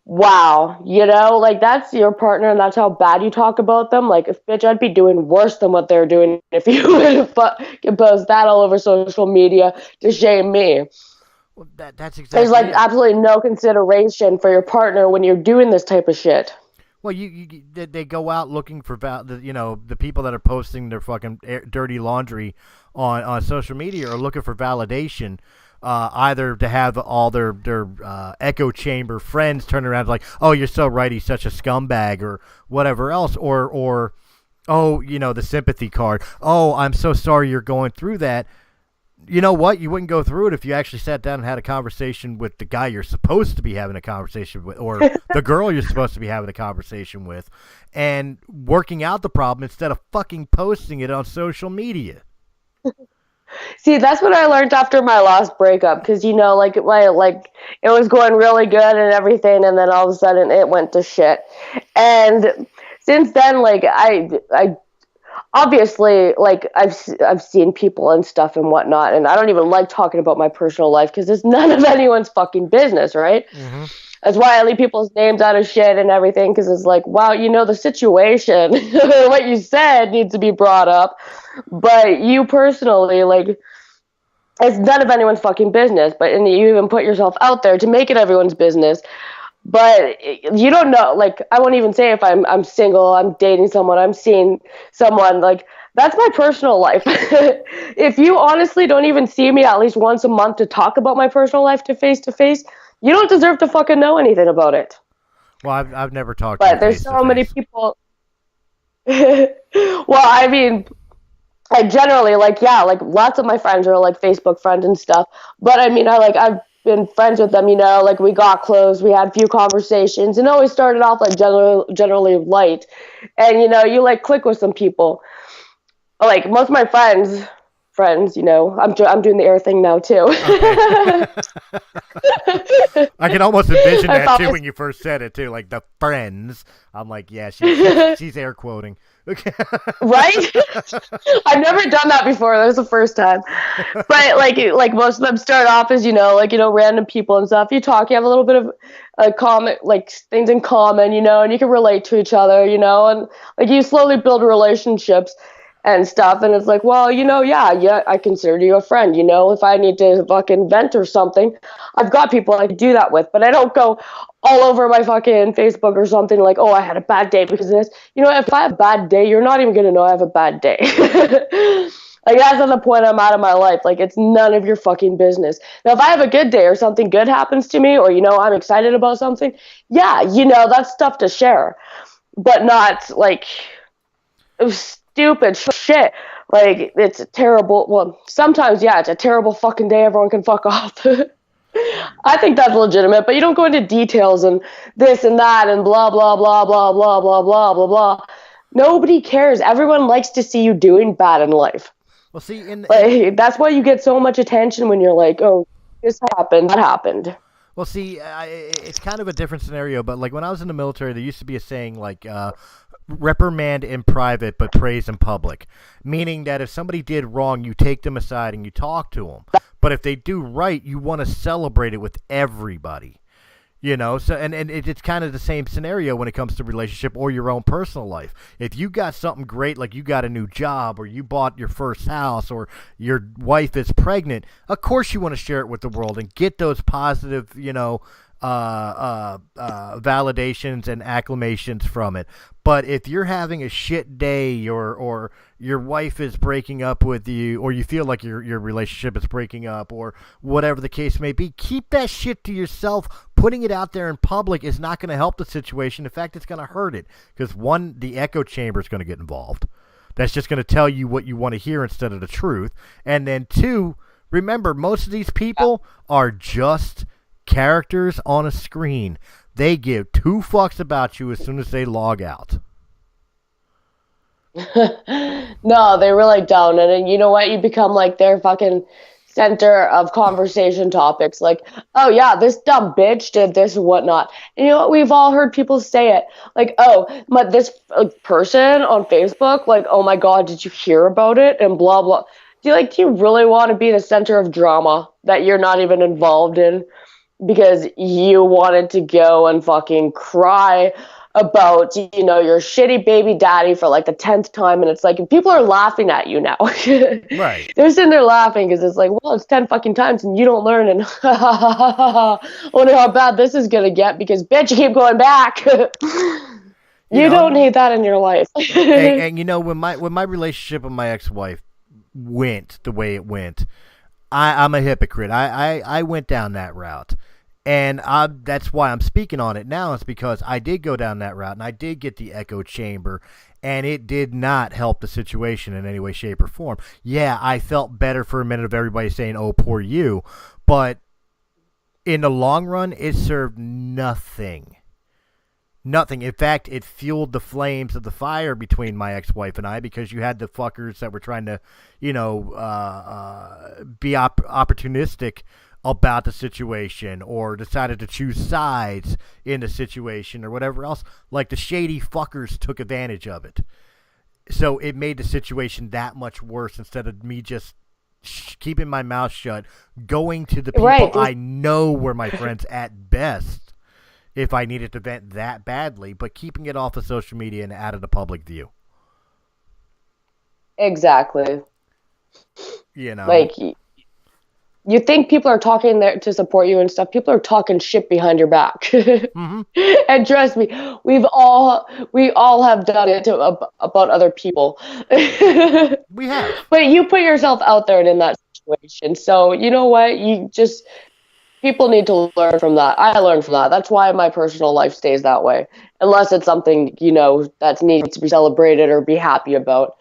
wow, like that's your partner and that's how bad you talk about them. Like, if bitch, I'd be doing worse than what they're doing if you would post that all over social media to shame me. Well, that's There's exactly like it. absolutely no consideration for your partner when you're doing this type of shit. Well, they go out looking for the people that are posting their fucking dirty laundry on social media are looking for validation, either to have all their echo chamber friends turn around like, oh, you're so right, he's such a scumbag, or whatever else, or oh, the sympathy card. Oh, I'm so sorry you're going through that. You know what? You wouldn't go through it if you actually sat down and had a conversation with the guy you're supposed to be having a conversation with, or the girl you're supposed to be having a conversation with, and working out the problem instead of fucking posting it on social media. See, that's what I learned after my last breakup, because like it was going really good and everything, and then all of a sudden it went to shit. And since then, like I obviously, like I've seen people and stuff and whatnot, and I don't even like talking about my personal life because it's none of anyone's fucking business, right? Mm-hmm. That's why I leave people's names out of shit and everything, because it's like, wow, the situation, what you said needs to be brought up, but you personally, like, it's none of anyone's fucking business. But and you even put yourself out there to make it everyone's business. But you don't know, like, I won't even say if I'm single, I'm dating someone, I'm seeing someone, like, that's my personal life. If you honestly don't even see me at least once a month to talk about my personal life to face, you don't deserve to fucking know anything about it. Well, I've never talked to you But there's face to so many face. people. Well, I mean, I generally, like, yeah, like lots of my friends are like Facebook friends and stuff. But I mean, I've been friends with them, like we got close, we had a few conversations, and always started off like generally light. And you like click with some people. Like most of my friends, I'm doing the air thing now too. Okay. I can almost envision I that thought too this- when you first said it too, like the friends. I'm like, yeah, she's air quoting. Okay. Right? I've never done that before. That was the first time. But like most of them start off as random people and stuff. You talk, you have a little bit of a common, like, things in common, and you can relate to each other, and like you slowly build relationships and stuff. And it's like, well, yeah, I consider you a friend. If I need to fucking vent or something, I've got people I can do that with. But I don't go all over my fucking Facebook or something like, oh, I had a bad day because of this. If I have a bad day, you're not even going to know I have a bad day. Like, that's not the point I'm at in my life. Like, it's none of your fucking business. Now, if I have a good day or something good happens to me, or, I'm excited about something, yeah, that's stuff to share. But not, like, stupid shit. Like, it's a terrible, well, sometimes, yeah, it's a terrible fucking day. Everyone can fuck off. I think that's legitimate, but you don't go into details and this and that and blah, blah, blah, blah, blah, blah, blah, blah, blah. Nobody cares. Everyone likes to see you doing bad in life. Well, see, Like, that's why you get so much attention when you're like, oh, this happened, that happened. well, see, it's kind of a different scenario. But like when I was in the military, there used to be a saying like, reprimand in private but praise in public, meaning that if somebody did wrong, you take them aside and you talk to them. But if they do right, you want to celebrate it with everybody. So and it's kind of the same scenario when it comes to relationship or your own personal life. If you got something great, like you got a new job or you bought your first house or your wife is pregnant, of course you want to share it with the world and get those positive, validations and acclamations from it. But if you're having a shit day or your wife is breaking up with you or you feel like your relationship is breaking up or whatever the case may be, keep that shit to yourself. Putting it out there in public is not going to help the situation. In fact, it's going to hurt it because, one, the echo chamber is going to get involved. That's just going to tell you what you want to hear instead of the truth. And then, two, remember, most of these people are just characters on a screen. They give two fucks about you as soon as they log out. No, they really don't. And then, you know what? You become like their fucking center of conversation topics. Like, oh yeah, this dumb bitch did this and whatnot. And you know what? We've all heard people say it. Like, oh, but this person on Facebook, like, oh my God, did you hear about it? And blah, blah. Do you really want to be the center of drama that you're not even involved in? because you wanted to go and fucking cry about, you know, your shitty baby daddy for like the 10th time, and it's like people are laughing at you now. Right. They're sitting there laughing because it's like, well, it's 10 fucking times and you don't learn, and wonder how bad this is gonna get because bitch, you keep going back. You don't need that in your life. and you know, when my relationship with my ex-wife went the way it went, I'm a hypocrite. I went down that route. And that's why I'm speaking on it now. It's because I did go down that route, and I did get the echo chamber, and it did not help the situation in any way, shape, or form. Yeah, I felt better for a minute of everybody saying, oh, poor you. But in the long run, it served nothing. Nothing. In fact, it fueled the flames of the fire between my ex-wife and I, because you had the fuckers that were trying to, you know, be opportunistic about the situation, or decided to choose sides in the situation, or whatever else. Like, the shady fuckers took advantage of it. So it made the situation that much worse, instead of me just keeping my mouth shut, going to the people I know were my friends at best if I needed to vent that badly, but keeping it off of social media and out of the public view. Exactly. You know, like, you think people are talking there to support you and stuff. People are talking shit behind your back. Mm-hmm. And trust me, we all have done it about other people. We have. But you put yourself out there and in that situation. So you know what? People need to learn from that. I learned from that. That's why my personal life stays that way. Unless it's something, you know, that needs to be celebrated or be happy about.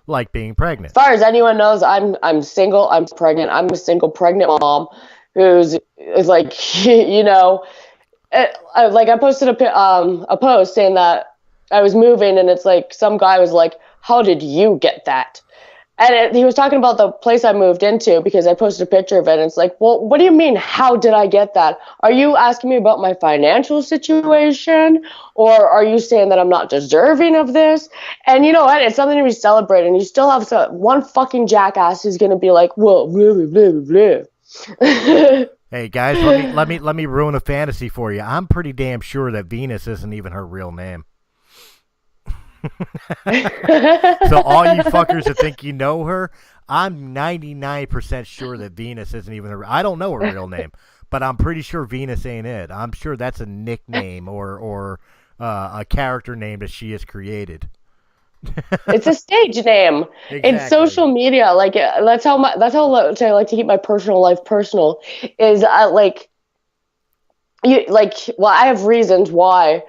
Like being pregnant. As far as anyone knows, I'm single. I'm pregnant. I'm a single pregnant mom is like, you know, I posted a post saying that I was moving, and it's like some guy was like, "How did you get that?" And he was talking about the place I moved into because I posted a picture of it. And it's like, well, what do you mean, how did I get that? Are you asking me about my financial situation? Or are you saying that I'm not deserving of this? And you know what? It's something to be celebrated. And you still have one fucking jackass who's going to be like, well, blah, blah, blah, blah. Hey, guys, let me ruin a fantasy for you. I'm pretty damn sure that Venus isn't even her real name. So all you fuckers that think you know her, I'm 99% sure that Venus isn't even her. I don't know her real name, but I'm pretty sure Venus ain't it. I'm sure that's a nickname or a character name that she has created. It's a stage name. Exactly. It's social media. Like, that's how I like to keep my personal life personal. Is well, I have reasons why.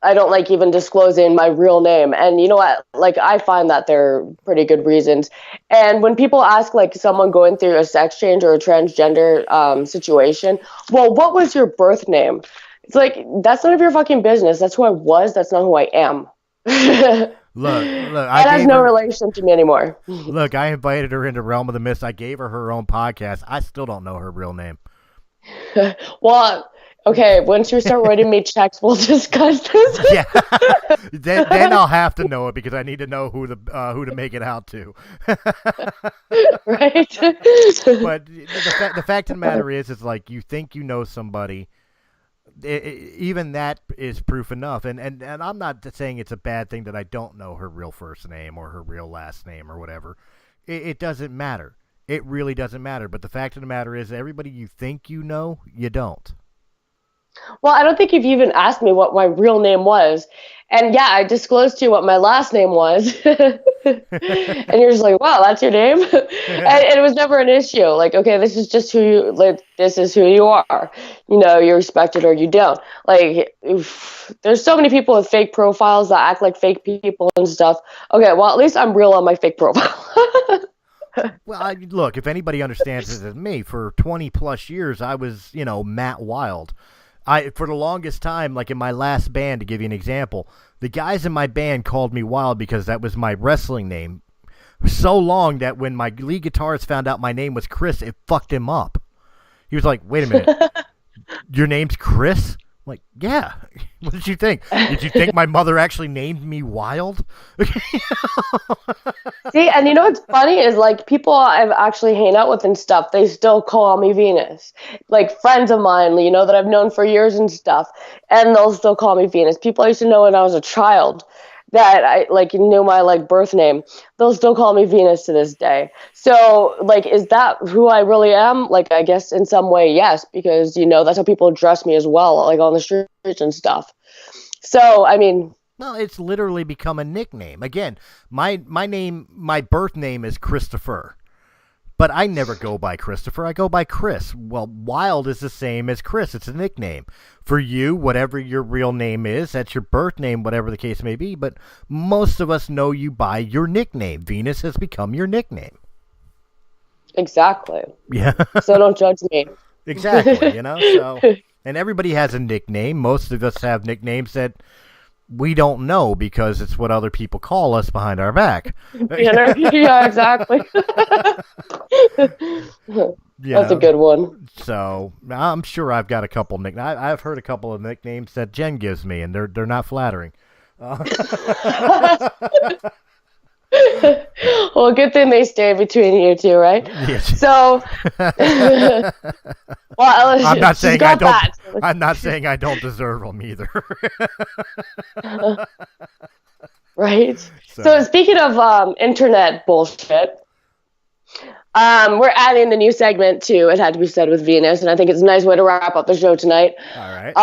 I don't like even disclosing my real name. And you know what? Like, I find that they're pretty good reasons. And when people ask, like, someone going through a sex change or a transgender situation, well, what was your birth name? It's like, that's none of your fucking business. That's who I was. That's not who I am. Look, it has no relation to me anymore. Look, I invited her into Realm of the Mist. I gave her own podcast. I still don't know her real name. Well, okay, once you start writing me checks, we'll discuss this. Yeah, then I'll have to know it because I need to know who to make it out to. Right. But the fact of the matter is like, you think you know somebody. Even that is proof enough. And I'm not saying it's a bad thing that I don't know her real first name or her real last name or whatever. It doesn't matter. It really doesn't matter. But the fact of the matter is, everybody you think you know, you don't. Well, I don't think you've even asked me what my real name was. And yeah, I disclosed to you what my last name was. And you're just like, wow, that's your name? And it was never an issue. Like, okay, this is just this is who you are. You know, you respect it or you don't. Like, there's so many people with fake profiles that act like fake people and stuff. Okay, well, at least I'm real on my fake profile. Well, look, if anybody understands this as me, for 20 plus years, I was, Matt Wild. For the longest time, like in my last band, to give you an example, the guys in my band called me Wild because that was my wrestling name. So long that when my lead guitarist found out my name was Chris, it fucked him up. He was like, wait a minute, your name's Chris? Like, yeah. What did you think? Did you think my mother actually named me Wild? See, and you know what's funny is like people I've actually hang out with and stuff, they still call me Venus. Like friends of mine, you know, that I've known for years and stuff, and they'll still call me Venus. People I used to know when I was a child that I like knew my like birth name, they'll still call me Venus to this day. So like, is that who I really am? Like, I guess in some way, yes, because you know that's how people address me as well, like on the streets and stuff. So I mean, Well, it's literally become a nickname. Again, my birth name is Christopher. But I never go by Christopher. I go by Chris. Well, Wild is the same as Chris. It's a nickname. For you, whatever your real name is, that's your birth name, whatever the case may be. But most of us know you by your nickname. Venus has become your nickname. exactly. Yeah. So don't judge me. Exactly, So, and everybody has a nickname. Most of us have nicknames that we don't know because it's what other people call us behind our back. Yeah, exactly. That's a good one. So I'm sure I've got a couple nicknames. I've heard a couple of nicknames that Jen gives me, and they're not flattering. Well, good thing they stay between you two, right? Yes. So, well, I'm not saying I don't. that. I'm not saying I don't deserve them either. Right. So speaking of internet bullshit, we're adding the new segment to It Had to Be Said with Venus, and I think it's a nice way to wrap up the show tonight. All right.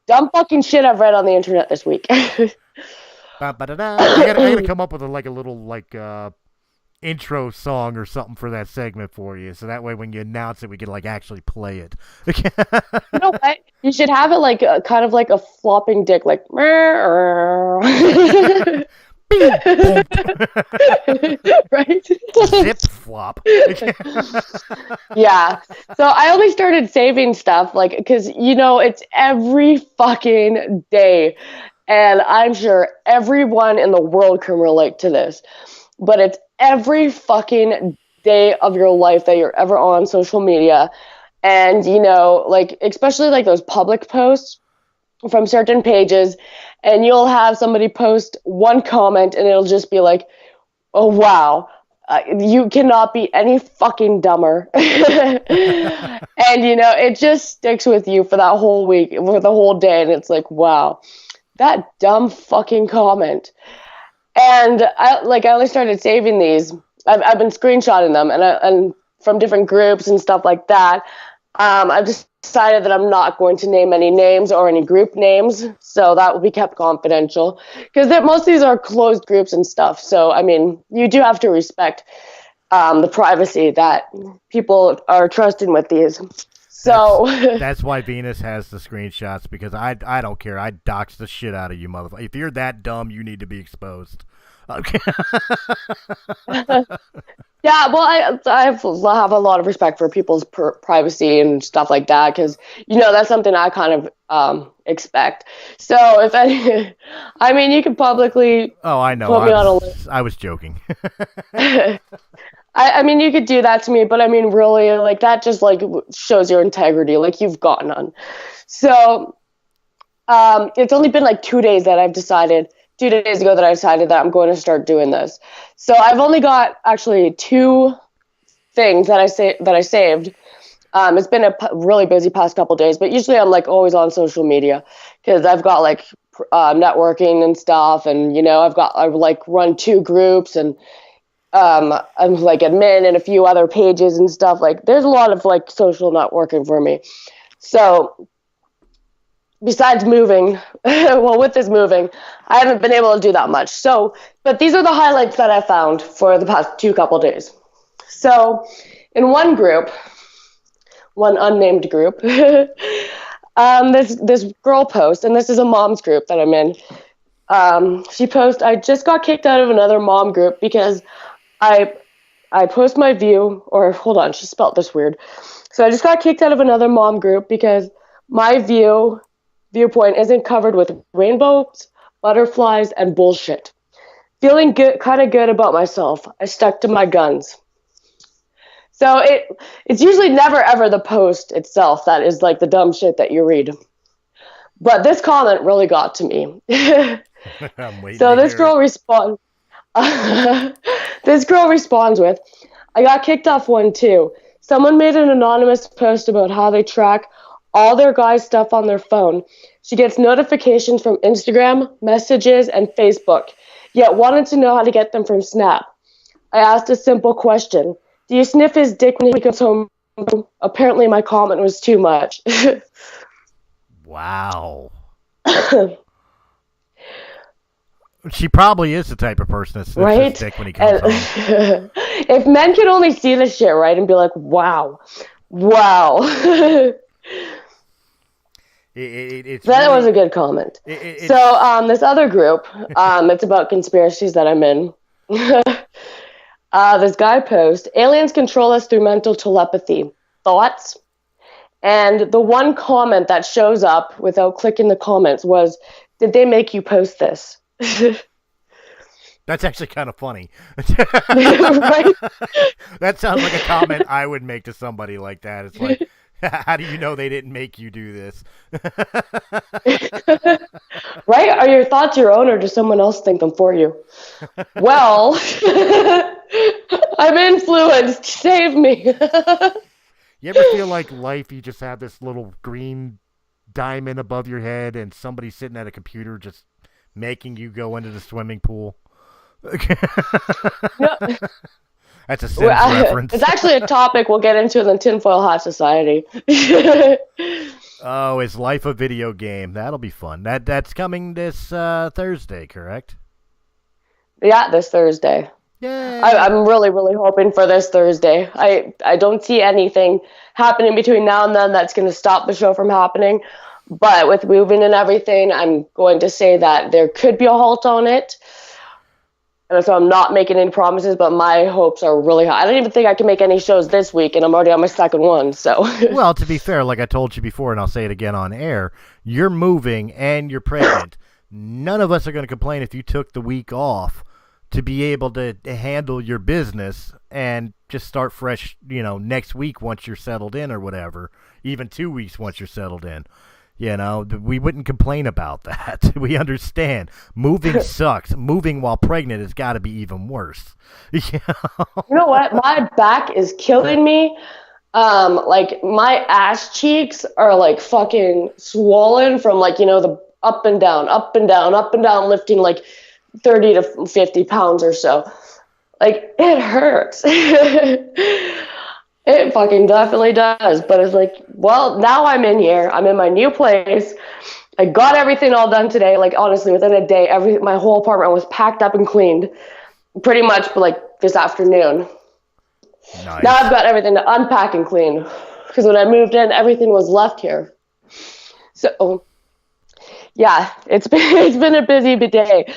Dumb fucking shit I've read on the internet this week. I gotta come up with a little intro song or something for that segment for you, so that way when you announce it, we can actually play it. You know what? You should have it like kind of like a flopping dick, like. Right? Zip flop. Yeah. So I only started saving stuff because it's every fucking day. And I'm sure everyone in the world can relate to this. But it's every fucking day of your life that you're ever on social media. And, especially those public posts from certain pages, and you'll have somebody post one comment and it'll just be like, oh, wow, you cannot be any fucking dumber. And, it just sticks with you for that whole week, for the whole day. And it's like, wow, that dumb fucking comment. And I only started saving these. I've been screenshotting them and from different groups and stuff like that. I've decided that I'm not going to name any names or any group names, so that will be kept confidential because most of these are closed groups and stuff. So, I mean, you do have to respect the privacy that people are trusting with these. So that's why Venus has the screenshots, because I don't care. I dox the shit out of you, motherfucker. If you're that dumb, you need to be exposed. Okay. Yeah, well, I have a lot of respect for people's privacy and stuff like that because, that's something I kind of expect. So if any, I mean, you can publicly I know. put me on a list. I was joking. I mean, you could do that to me, but I mean, really, that just shows your integrity, you've got none. So it's only been 2 days that I've decided. 2 days ago that I decided that I'm going to start doing this. So I've only got actually 2 things that I saved. It's been a really busy past couple days, but usually I'm always on social media because I've got networking and stuff, and I run 2 groups, and I'm admin and a few other pages and stuff. There's a lot of social networking for me. So besides moving, with this moving, I haven't been able to do that much. So, but these are the highlights that I found for the past couple days. So, in one group, one unnamed group, this girl posts, and this is a mom's group that I'm in. She posts, I just got kicked out of another mom group because I post my view, or hold on, she spelled this weird. So I just got kicked out of another mom group because my viewpoint isn't covered with rainbows, butterflies, and bullshit. Feeling kind of good about myself, I stuck to my guns. So it's usually never ever the post itself that is the dumb shit that you read. But this comment really got to me. I'm waiting So to this hear girl it. responds. This girl responds with, "I got kicked off one too. Someone made an anonymous post about how they track all their guys' stuff on their phone. She gets notifications from Instagram, messages, and Facebook, yet wanted to know how to get them from Snap. I asked a simple question. Do you sniff his dick when he comes home? Apparently my comment was too much." Wow. She probably is the type of person that sniffs Right? his dick when he comes home. If men could only see this shit, right, and be like, wow. It's That really, was a good comment. it's, So this other group, it's about conspiracies that I'm in. This guy posts, aliens control us through mental telepathy. Thoughts? And the one comment that shows up without clicking the comments was, did they make you post this? that's actually kind of funny. Right? That sounds like a comment I would make to somebody like that. It's like, how do you know they didn't make you do this? Right? Are your thoughts your own or does someone else think them for you? Well, I'm influenced. Save me. You ever feel like life, you just have this little green diamond above your head and somebody sitting at a computer just making you go into the swimming pool? No, That's a Sims reference. it's actually a topic we'll get into in the Tinfoil Hat Society. Oh, is life a video game? That'll be fun. That's coming this Thursday, correct? Yeah, this Thursday. Yay! I'm really, really hoping for this Thursday. I don't see anything happening between now and then that's going to stop the show from happening. But with moving and everything, I'm going to say that there could be a halt on it. And so I'm not making any promises, but my hopes are really high. I don't even think I can make any shows this week, and I'm already on my second one. So, Well, to be fair, like I told you before, and I'll say it again on air, you're moving and you're pregnant. None of us are going to complain if you took the week off to be able to handle your business and just start fresh, next week once you're settled in or whatever, even 2 weeks once you're settled in. We wouldn't complain about that. We understand. Moving sucks. Moving while pregnant has got to be even worse. you know what? My back is killing me. Like my ass cheeks are like fucking swollen from like, the up and down, up and down, up and down, lifting like 30 to 50 pounds or so. Like it hurts. It fucking definitely does. But it's like, well, now I'm in here. I'm in my new place. I got everything all done today. Like honestly, within a day, my whole apartment was packed up and cleaned. Pretty much like this afternoon. Nice. Now I've got everything to unpack and clean. Because when I moved in, everything was left here. So yeah, it's been a busy day.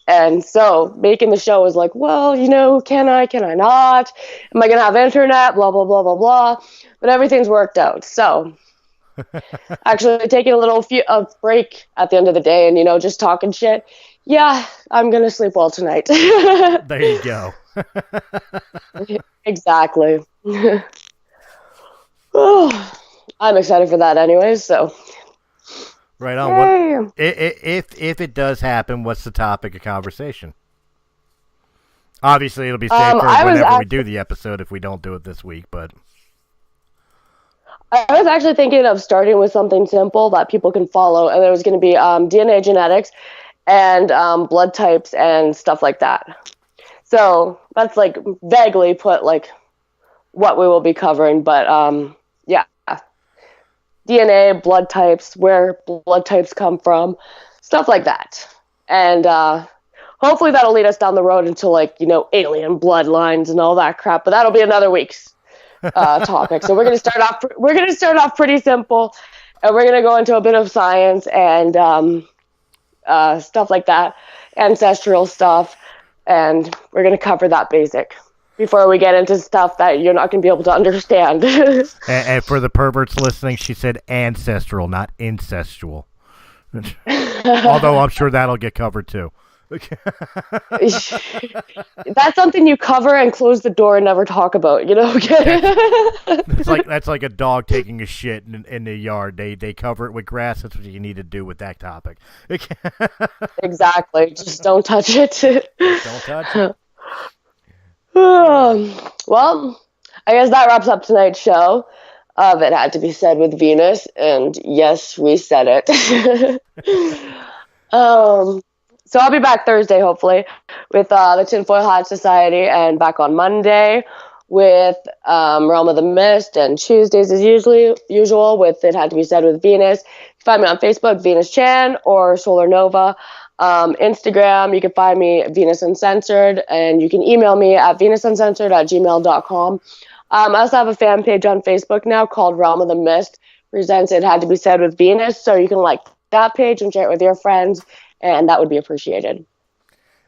And so making the show was like, well, can I not? Am I going to have internet? Blah, blah, blah, blah, blah. But everything's worked out. So actually taking a break at the end of the day and, just talking shit. Yeah, I'm going to sleep well tonight. There you go. Exactly. Oh, I'm excited for that anyways, so. Right on. What, if it does happen, what's the topic of conversation? Obviously, it'll be safer whenever we do the episode if we don't do it this week. But I was actually thinking of starting with something simple that people can follow, and it was going to be DNA genetics and blood types and stuff like that. So that's like vaguely put like what we will be covering, but yeah. DNA, blood types, where blood types come from, stuff like that. And hopefully that'll lead us down the road into alien bloodlines and all that crap. But that'll be another week's topic. So we're gonna start off pretty simple, and we're gonna go into a bit of science and stuff like that, ancestral stuff, and we're gonna cover that basic before we get into stuff that you're not going to be able to understand. and for the perverts listening, she said ancestral, not incestual. Although I'm sure that'll get covered too. That's something you cover and close the door and never talk about, you know? That's like a dog taking a shit in the yard. They cover it with grass. That's what you need to do with that topic. Exactly. Just don't touch it. Don't touch it. Well, I guess that wraps up tonight's show. It had to be said with Venus, and yes, we said it. So I'll be back Thursday, hopefully, with the Tinfoil Hat Society, and back on Monday with Realm of the Mist, and Tuesdays as usual with It Had to Be Said with Venus. You can find me on Facebook, Venus Chan, or Solar Nova. Instagram, you can find me Venus Uncensored, and you can email me at venusuncensored@gmail.com. I also have a fan page on Facebook now called Realm of the Mist presents It Had to Be Said with Venus, so you can like that page and share it with your friends, and that would be appreciated.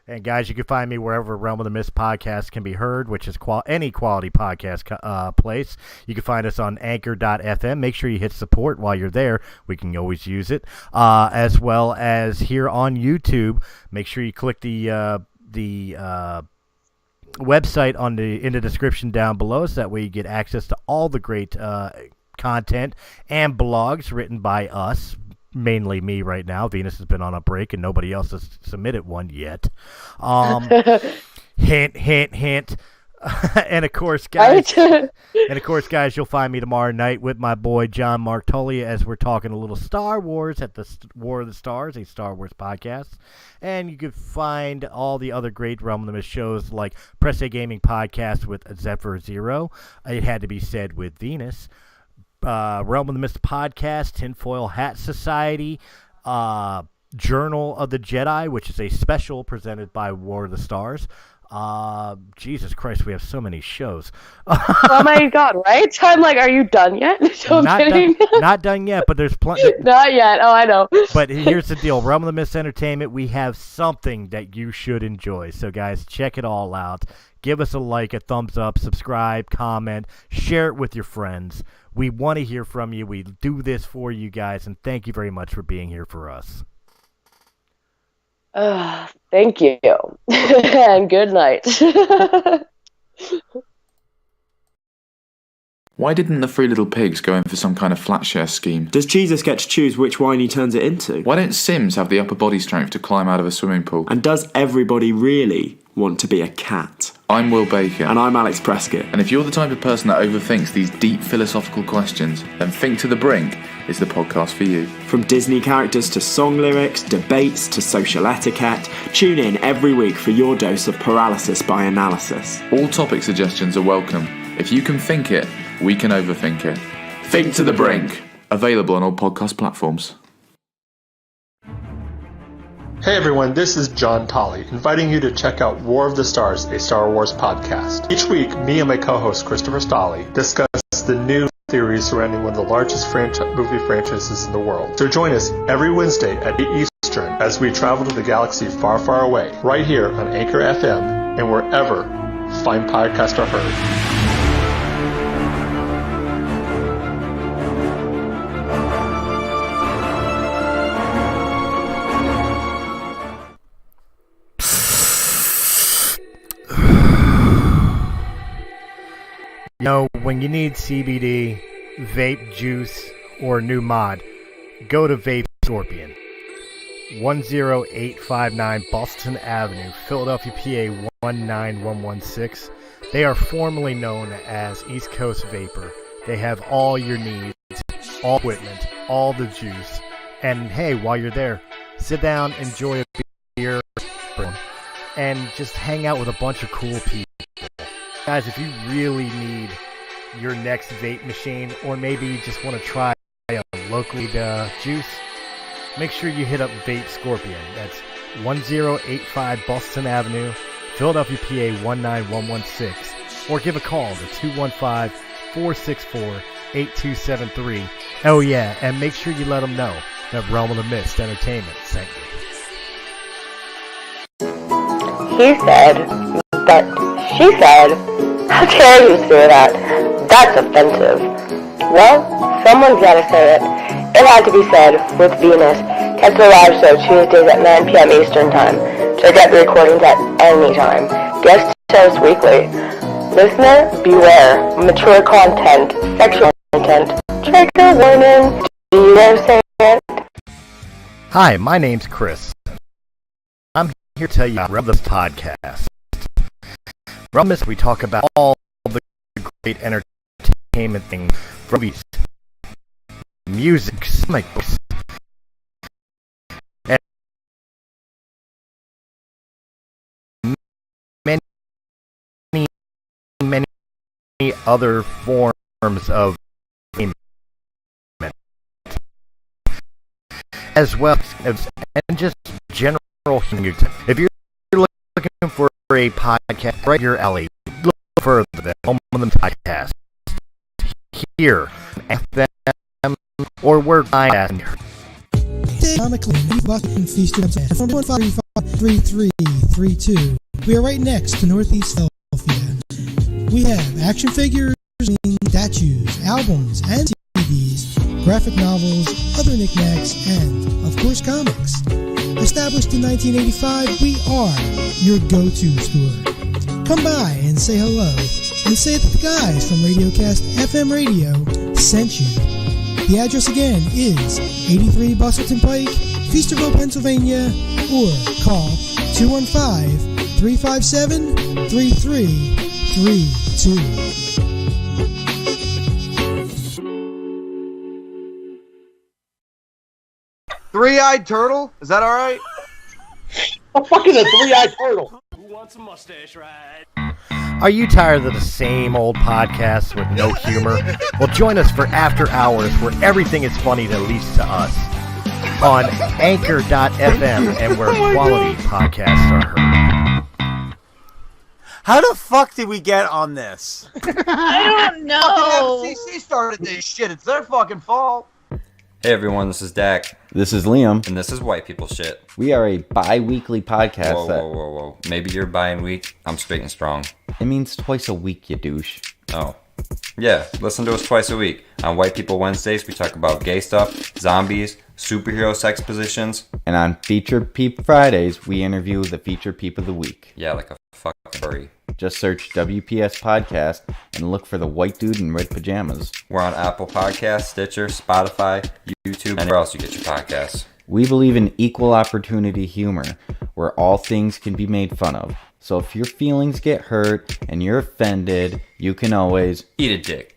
And guys, you can find me wherever Realm of the Mist podcast can be heard, which is any quality podcast place. You can find us on anchor.fm. Make sure you hit support while you're there. We can always use it. As well as here on YouTube. Make sure you click the website in the description down below, so that way you get access to all the great content and blogs written by us. Mainly me right now. Venus has been on a break and nobody else has submitted one yet. Hint, hint, hint. And of course, guys, you'll find me tomorrow night with my boy John Mark Tully as we're talking a little Star Wars at the War of the Stars, a Star Wars podcast. And you can find all the other great Realm of the Mist shows like Press A Gaming Podcast with Zephyr Zero. It Had to Be Said with Venus. Realm of the Mist podcast, Tinfoil Hat Society, Journal of the Jedi, which is a special presented by War of the Stars. Jesus Christ, we have so many shows. Oh my God, right? I'm like, are you done yet? No, not kidding. Not done yet, but there's plenty. Not yet. Oh, I know. But here's the deal. Realm of the Mist Entertainment, we have something that you should enjoy. So, guys, check it all out. Give us a like, a thumbs up, subscribe, comment, share it with your friends. We want to hear from you. We do this for you guys, and thank you very much for being here for us. Thank you. And good night. Why didn't the Three Little Pigs go in for some kind of flat share scheme? Does Jesus get to choose which wine he turns it into? Why don't Sims have the upper body strength to climb out of a swimming pool? And does everybody really want to be a cat? I'm Will Baker. And I'm Alex Prescott. And if you're the type of person that overthinks these deep philosophical questions, then Think to the Brink is the podcast for you. From Disney characters to song lyrics, debates to social etiquette, tune in every week for your dose of paralysis by analysis. All topic suggestions are welcome. If you can think it, we can overthink it. Think to the Brink. Available on all podcast platforms. Hey everyone, this is John Tolley, inviting you to check out War of the Stars, a Star Wars podcast. Each week, me and my co-host Christopher Stolle discuss the new theories surrounding one of the largest movie franchises in the world. So join us every Wednesday at 8 Eastern as we travel to the galaxy far, far away, right here on Anchor FM and wherever fine podcasts are heard. You know, when you need CBD, vape juice, or a new mod, go to Vape Scorpion. 10859 Boston Avenue, Philadelphia, PA 19116. They are formerly known as East Coast Vapor. They have all your needs, all equipment, all the juice. And hey, while you're there, sit down, enjoy a beer, and just hang out with a bunch of cool people. Guys, if you really need your next vape machine, or maybe you just want to try a locally juice, make sure you hit up Vape Scorpion. That's 1085 Boston Avenue, Philadelphia, PA 19116. Or give a call to 215-464-8273. Oh yeah, and make sure you let them know that Realm of the Mist Entertainment sent you. He said, but she said, how dare you say that? That's offensive. Well, someone's gotta say it. It Had to Be Said with Venus. Catch the live show Tuesdays at 9 p.m. Eastern Time. Check out the recordings at any time. Guest shows weekly. Listener, beware. Mature content, sexual content, trigger warning. Do you dare say it? Hi, my name's Chris. I'm here to tell you about this podcast. From this, we talk about all the great entertainment things, from movies, music, comic books, and many other forms of entertainment, as well as and just general humor. If you're looking for a podcast right your alley, look further than Home of the Podcast. Here, FM, or where I am. We are right next to Northeast Philadelphia. We have action figures, statues, albums, and CDs, graphic novels, other knickknacks, and, of course, comics. Established in 1985, we are your go-to store. Come by and say hello, and say that the guys from Radiocast FM Radio sent you. The address again is 83 Bustleton Pike, Feasterville, Pennsylvania, or call 215-357-3332. Three-eyed turtle? Is that alright? What the fuck is a three-eyed turtle? Who wants a mustache ride? Are you tired of the same old podcasts with no humor? Well, join us for After Hours, where everything is funny, at least to us, on Anchor.fm and where quality podcasts are heard. How the fuck did we get on this? I don't know. The FCC started this shit. It's their fucking fault. Hey everyone, this is Dak. This is Liam. And this is White People Shit. We are a bi-weekly podcast. Whoa. Maybe you're bi-week. I'm straight and strong. It means twice a week, you douche. Oh. Yeah, listen to us twice a week. On White People Wednesdays, we talk about gay stuff, zombies, superhero sex positions. And on Feature Peep Fridays, we interview the Feature Peep of the Week. Yeah, like a fucking furry. Just search WPS Podcast and look for the white dude in red pajamas. We're on Apple Podcasts, Stitcher, Spotify, YouTube, and anywhere else you get your podcasts. We believe in equal opportunity humor, where all things can be made fun of. So if your feelings get hurt and you're offended, you can always eat a dick.